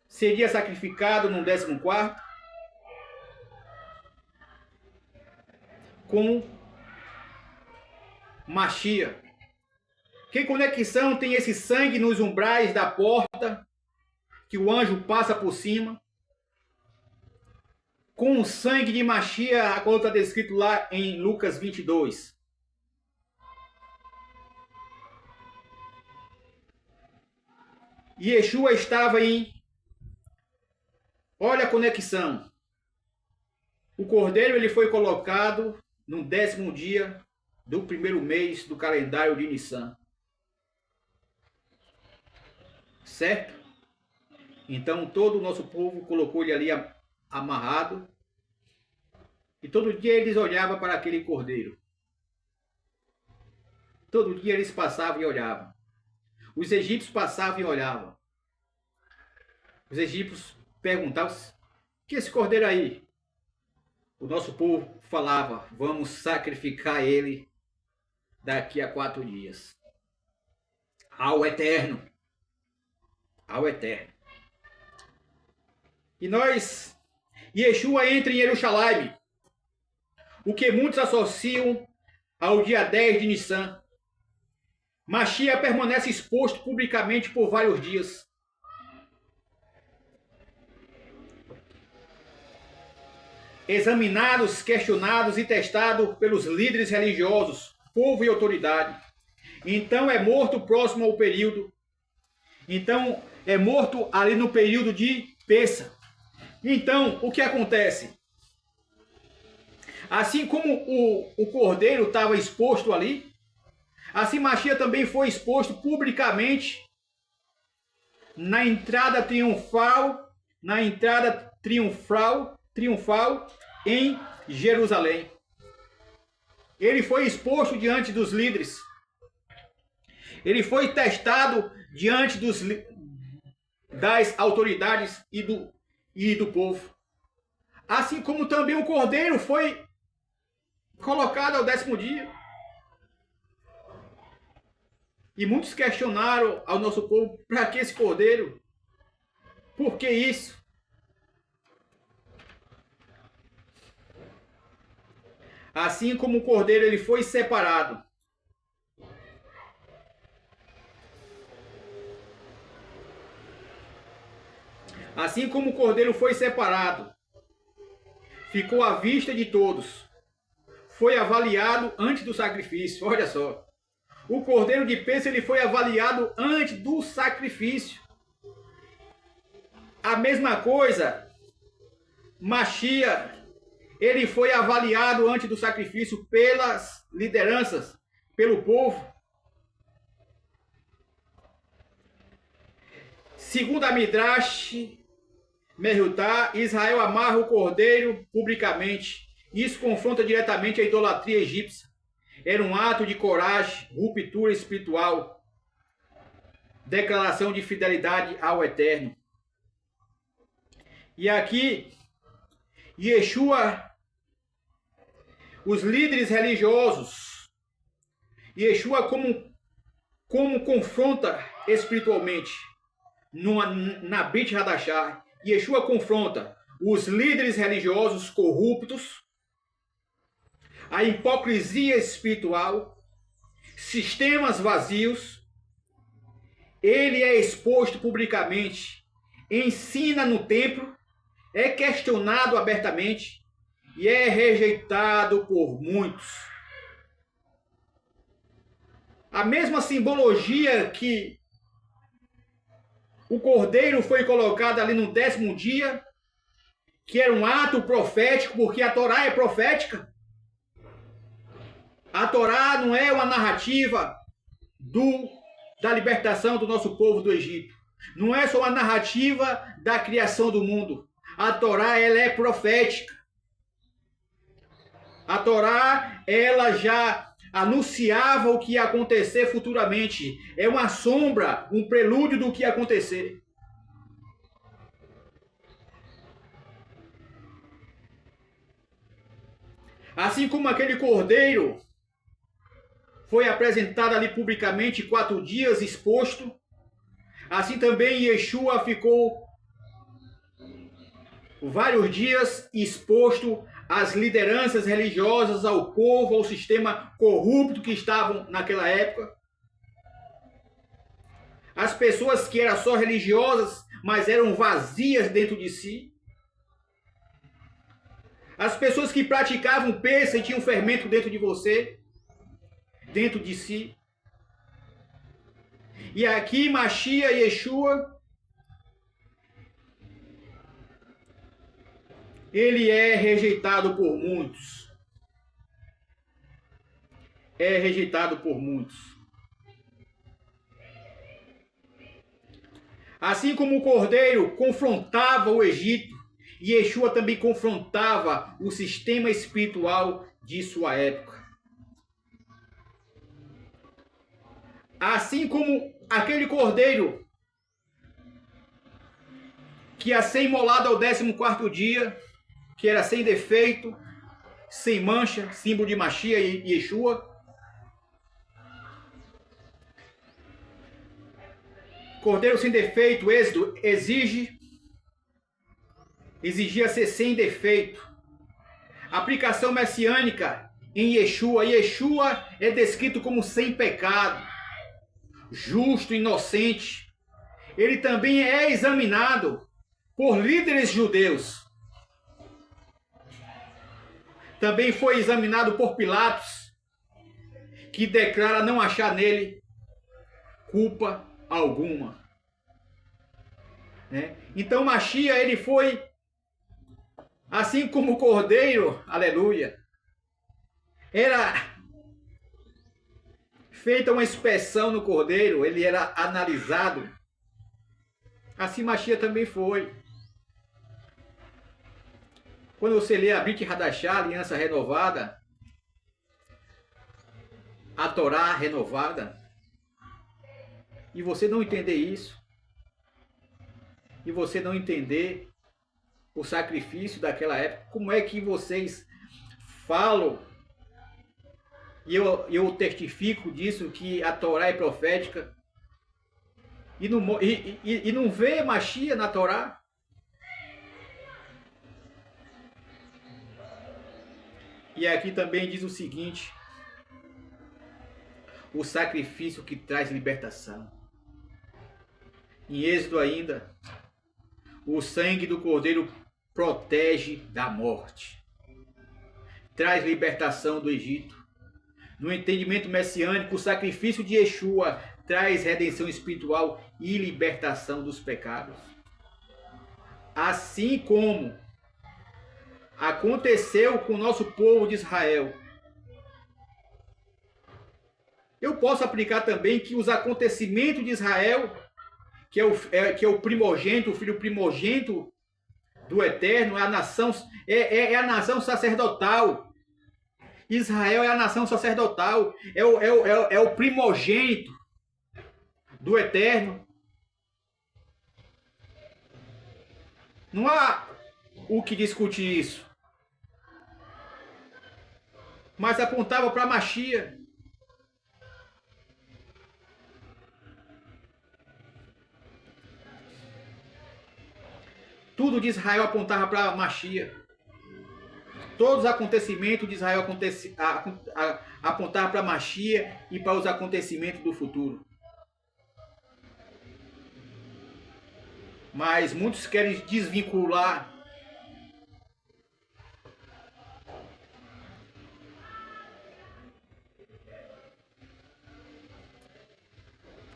seria sacrificado no 14º com Mashiach. Que conexão tem esse sangue nos umbrais da porta, que o anjo passa por cima, com o sangue de Mashiach, como está descrito lá em Lucas 22? Yeshua estava em... Olha a conexão. O cordeiro ele foi colocado no 10º dia do primeiro mês do calendário de Nissan. Certo? Então todo o nosso povo colocou ele ali amarrado. E todo dia eles olhavam para aquele cordeiro. Todo dia eles passavam e olhavam. Os egípcios passavam e olhavam. Os egípcios perguntavam: que é esse cordeiro aí? O nosso povo falava: vamos sacrificar ele daqui a 4 dias. Ao Eterno. Ao Eterno. E Yeshua entra em Jerusalém, o que muitos associam ao dia 10 de Nissan. Mashiach permanece exposto publicamente por vários dias. Examinados, questionados e testados pelos líderes religiosos, povo e autoridade. Então é morto próximo ao período. Então é morto ali no período de Pêssah. Então, o que acontece? Assim como o cordeiro estava exposto ali, assim Mashiach também foi exposto publicamente na entrada triunfal em Jerusalém. Ele foi exposto diante dos líderes. Ele foi testado diante das autoridades e do povo. Assim como também o cordeiro foi colocado ao 10º dia. E muitos questionaram ao nosso povo, para que esse cordeiro? Por que isso? Assim como o cordeiro ele foi separado. Assim como o cordeiro foi separado, ficou à vista de todos, foi avaliado antes do sacrifício. Olha só, o cordeiro de Pêssah ele foi avaliado antes do sacrifício. A mesma coisa, Mashiach, ele foi avaliado antes do sacrifício pelas lideranças, pelo povo. Segundo a Midrash Mehutá, Israel amarra o cordeiro publicamente. Isso confronta diretamente a idolatria egípcia. Era um ato de coragem, ruptura espiritual, declaração de fidelidade ao Eterno. E aqui, Yeshua, os líderes religiosos, Yeshua como confronta espiritualmente na Brit Hadashah. Yeshua confronta os líderes religiosos corruptos, a hipocrisia espiritual, sistemas vazios. Ele é exposto publicamente, ensina no templo, é questionado abertamente e é rejeitado por muitos. A mesma simbologia que o cordeiro foi colocado ali no 10º dia, que era um ato profético, porque a Torá é profética. A Torá não é uma narrativa da libertação do nosso povo do Egito. Não é só uma narrativa da criação do mundo. A Torá, ela é profética. A Torá, ela já anunciava o que ia acontecer futuramente. É uma sombra, um prelúdio do que ia acontecer. Assim como aquele cordeiro foi apresentado ali publicamente 4 dias exposto, assim também Yeshua ficou vários dias exposto às lideranças religiosas, ao povo, ao sistema corrupto que estavam naquela época. As pessoas que eram só religiosas, mas eram vazias dentro de si. As pessoas que praticavam Pêssah e tinham fermento dentro de você, dentro de si. E aqui Mashiach Yeshua, ele é rejeitado por muitos. É rejeitado por muitos. Assim como o cordeiro confrontava o Egito, Yeshua também confrontava o sistema espiritual de sua época. Assim como aquele cordeiro que ia ser imolado ao 14º dia, que era sem defeito, sem mancha, símbolo de Mashiach e Yeshua. Cordeiro sem defeito, Êxodo exigia ser sem defeito. Aplicação messiânica em Yeshua. Yeshua é descrito como sem pecado, justo, inocente. Ele também é examinado por líderes judeus. Também foi examinado por Pilatos, que declara não achar nele culpa alguma. Né? Então Machia, ele foi, assim como o Cordeiro, aleluia, era feita uma inspeção no Cordeiro, ele era analisado. Assim Machia também foi. Quando você lê a Brit Hadashah, Aliança Renovada, a Torá renovada, e você não entender isso, e você não entender o sacrifício daquela época, como é que vocês falam, e eu testifico disso, que a Torá é profética, e não vê Machia na Torá? E aqui também diz o seguinte: o sacrifício que traz libertação. Em Êxodo ainda, o sangue do Cordeiro protege da morte. Traz libertação do Egito. No entendimento messiânico, o sacrifício de Yeshua traz redenção espiritual e libertação dos pecados. Assim como aconteceu com o nosso povo de Israel. Eu posso aplicar também que os acontecimentos de Israel, que é o primogênito, o filho primogênito do Eterno, é a nação sacerdotal. Israel é a nação sacerdotal, é o primogênito do Eterno. Não há o que discutir isso. Mas apontava para Machia. Tudo de Israel apontava para Machia. Todos os acontecimentos de Israel apontavam para Machia e para os acontecimentos do futuro. Mas muitos querem desvincular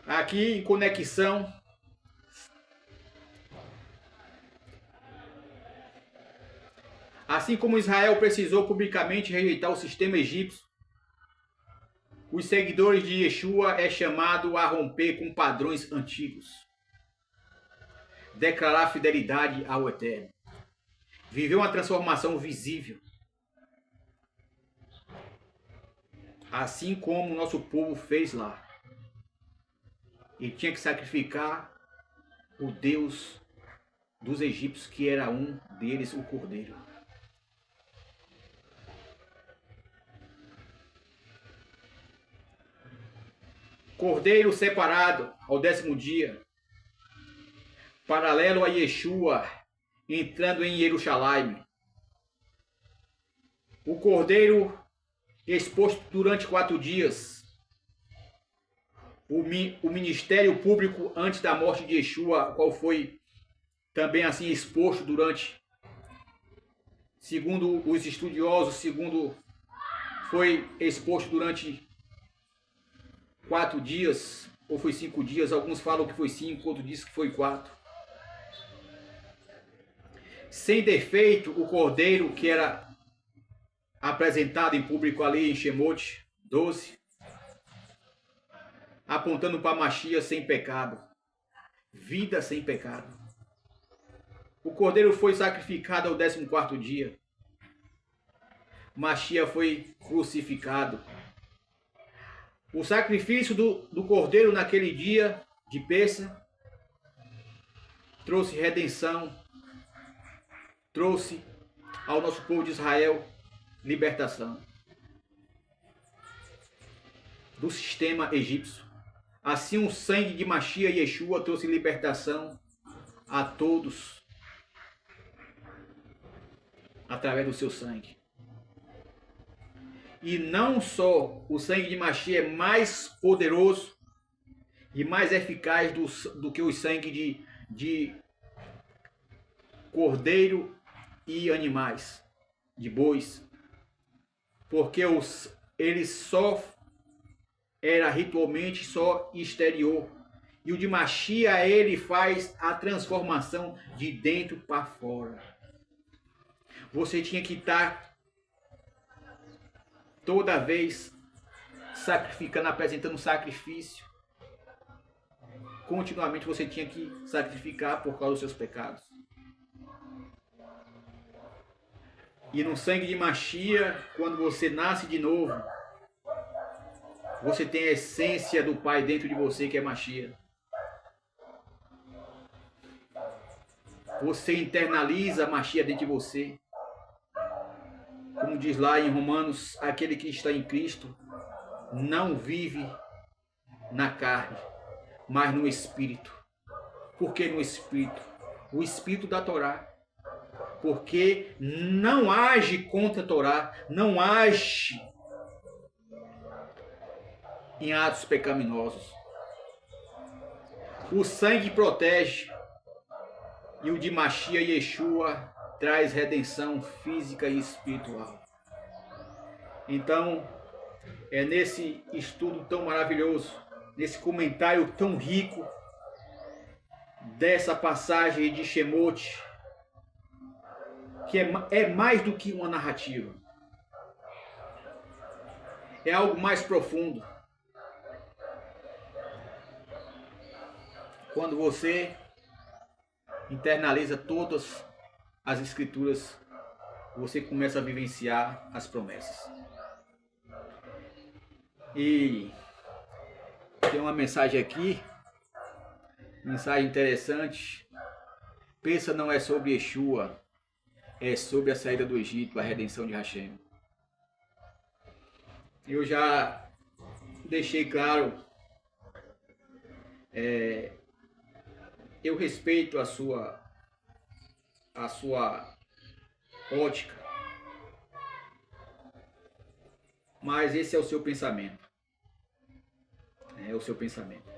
aqui em conexão. Assim como Israel precisou publicamente rejeitar o sistema egípcio, os seguidores de Yeshua é chamado a romper com padrões antigos, declarar fidelidade ao Eterno, viver uma transformação visível, assim como o nosso povo fez lá. Ele tinha que sacrificar o Deus dos egípcios, que era um deles, o Cordeiro. Cordeiro separado ao 10º dia, paralelo a Yeshua entrando em Jerusalém. O Cordeiro exposto durante 4 dias. O ministério público antes da morte de Yeshua, qual foi também assim exposto durante, segundo os estudiosos, foi exposto durante 4 dias, ou foi 5 dias, alguns falam que foi 5, outros dizem que foi 4. Sem defeito, o Cordeiro que era apresentado em público ali em Shemot 12, apontando para Machia sem pecado, vida sem pecado. O Cordeiro foi sacrificado ao 14º dia. Machia foi crucificado. O sacrifício do Cordeiro naquele dia de Pêssah trouxe redenção, trouxe ao nosso povo de Israel libertação do sistema egípcio. Assim o sangue de Machia e Yeshua trouxe libertação a todos através do seu sangue. E não só o sangue de Mashiach é mais poderoso e mais eficaz do que o sangue de cordeiro e animais, de bois. Porque ele só era ritualmente só exterior. E o de Mashiach, ele faz a transformação de dentro para fora. Você tinha que estar toda vez sacrificando, apresentando sacrifício. Continuamente você tinha que sacrificar por causa dos seus pecados. E no sangue de Mashiach, quando você nasce de novo, você tem a essência do Pai dentro de você, que é Mashiach. Você internaliza Mashiach dentro de você. Como diz lá em Romanos, aquele que está em Cristo não vive na carne, mas no Espírito. Por que no Espírito? O Espírito da Torá. Porque não age contra a Torá, não age em atos pecaminosos. O sangue protege e o de Mashiach Yeshua traz redenção física e espiritual. Então, é nesse estudo tão maravilhoso, nesse comentário tão rico dessa passagem de Shemot, que é mais do que uma narrativa. É algo mais profundo. Quando você internaliza todas as escrituras, você começa a vivenciar as promessas. E tem uma mensagem aqui, mensagem interessante. Pensa não é sobre Yeshua, é sobre a saída do Egito, a redenção de Hashem. Eu já deixei claro, eu respeito a sua ótica, mas esse é o seu pensamento. É o seu pensamento.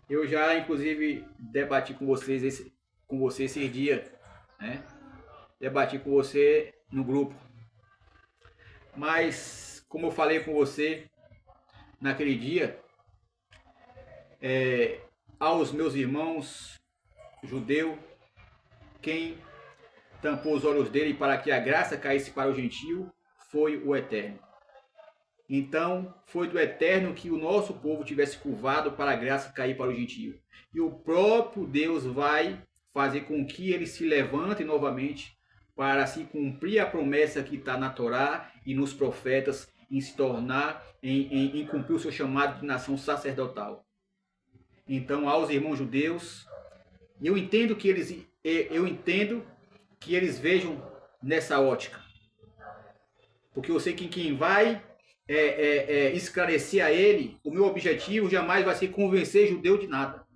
Eu já, inclusive, debati com você esses dias, né? Debati com você no grupo. Mas, como eu falei com você naquele dia, aos meus irmãos judeus, quem tampou os olhos dele para que a graça caísse para o gentio foi o Eterno. Então, foi do Eterno que o nosso povo tivesse curvado para a graça cair para o gentio. E o próprio Deus vai fazer com que ele se levante novamente para se cumprir a promessa que está na Torá e nos profetas, em se tornar, em cumprir o seu chamado de nação sacerdotal. Então, aos irmãos judeus, eu entendo que eles vejam nessa ótica. Porque eu sei que quem vai esclarecer a ele, o meu objetivo jamais vai ser convencer judeu de nada.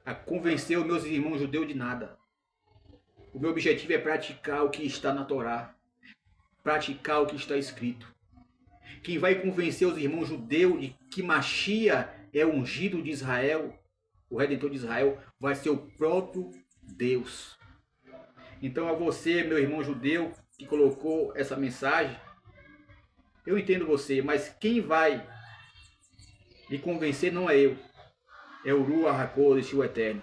A convencer os meus irmãos judeus de nada. O meu objetivo é praticar o que está na Torá. Praticar o que está escrito. Quem vai convencer os irmãos judeus de que Mashiach é o ungido de Israel, o Redentor de Israel, vai ser o próprio Deus. Então a você, meu irmão judeu, que colocou essa mensagem, eu entendo você, mas quem vai me convencer não é eu. É o Ruach HaKodesh, o Eterno.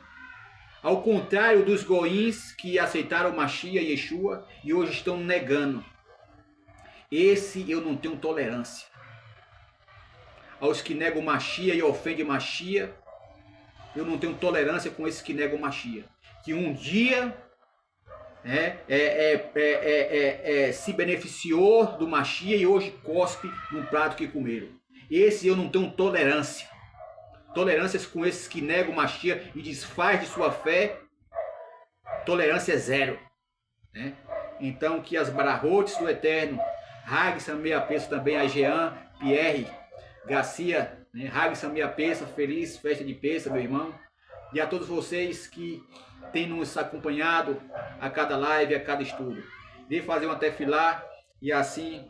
Ao contrário dos goíns que aceitaram Mashiach e Yeshua e hoje estão negando. Esse eu não tenho tolerância. Aos que negam Mashiach e ofendem Mashiach, eu não tenho tolerância com esses que negam Mashiach. Que um dia se beneficiou do Mashiach e hoje cospe no prato que comeram. Esse eu não tenho tolerância. Tolerâncias com esses que negam Mashiach e desfaz de sua fé, tolerância é zero. Né? Então que as barahotes do Eterno, Hag Samia Peça também, a Jean, Pierre, Garcia, né? Hag Samia Peça, feliz festa de Peça, meu irmão. E a todos vocês que têm nos acompanhado a cada live, a cada estudo. de fazer uma tefilá e assim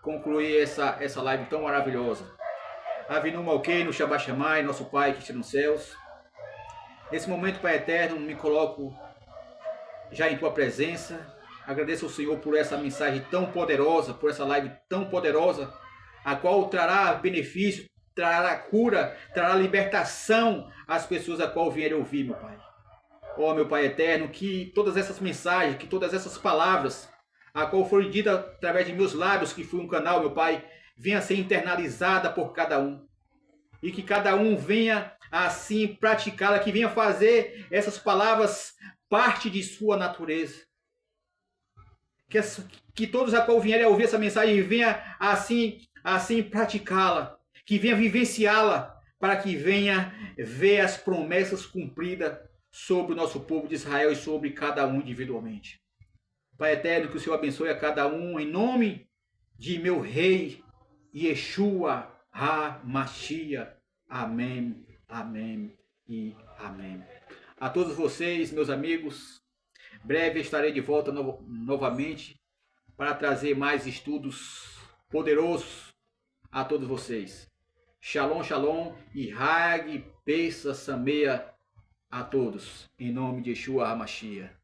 concluir essa live tão maravilhosa. Avinu Malkeinu, Shabbat Shammai, nosso Pai que está nos céus. Nesse momento, Pai Eterno, me coloco já em Tua presença. Agradeço ao Senhor por essa mensagem tão poderosa, por essa live tão poderosa, a qual trará benefício, trará cura, trará libertação às pessoas a qual vierem ouvir, meu Pai. Ó, meu Pai Eterno, que todas essas mensagens, que todas essas palavras, a qual foram ditas através de meus lábios, que foi um canal, meu Pai, venha a ser internalizada por cada um. E que cada um venha assim praticá-la, que venha fazer essas palavras parte de sua natureza. Que todos a qual vierem a ouvir essa mensagem venha assim praticá-la, que venha vivenciá-la, para que venha ver as promessas cumpridas sobre o nosso povo de Israel e sobre cada um individualmente. Pai Eterno, que o Senhor abençoe a cada um, em nome de meu Rei, Yeshua HaMashiach. Amém, amém e amém. A todos vocês, meus amigos, breve estarei de volta novamente para trazer mais estudos poderosos a todos vocês. Shalom, shalom e Hag Pesach Sameach a todos, em nome de Yeshua HaMashiach.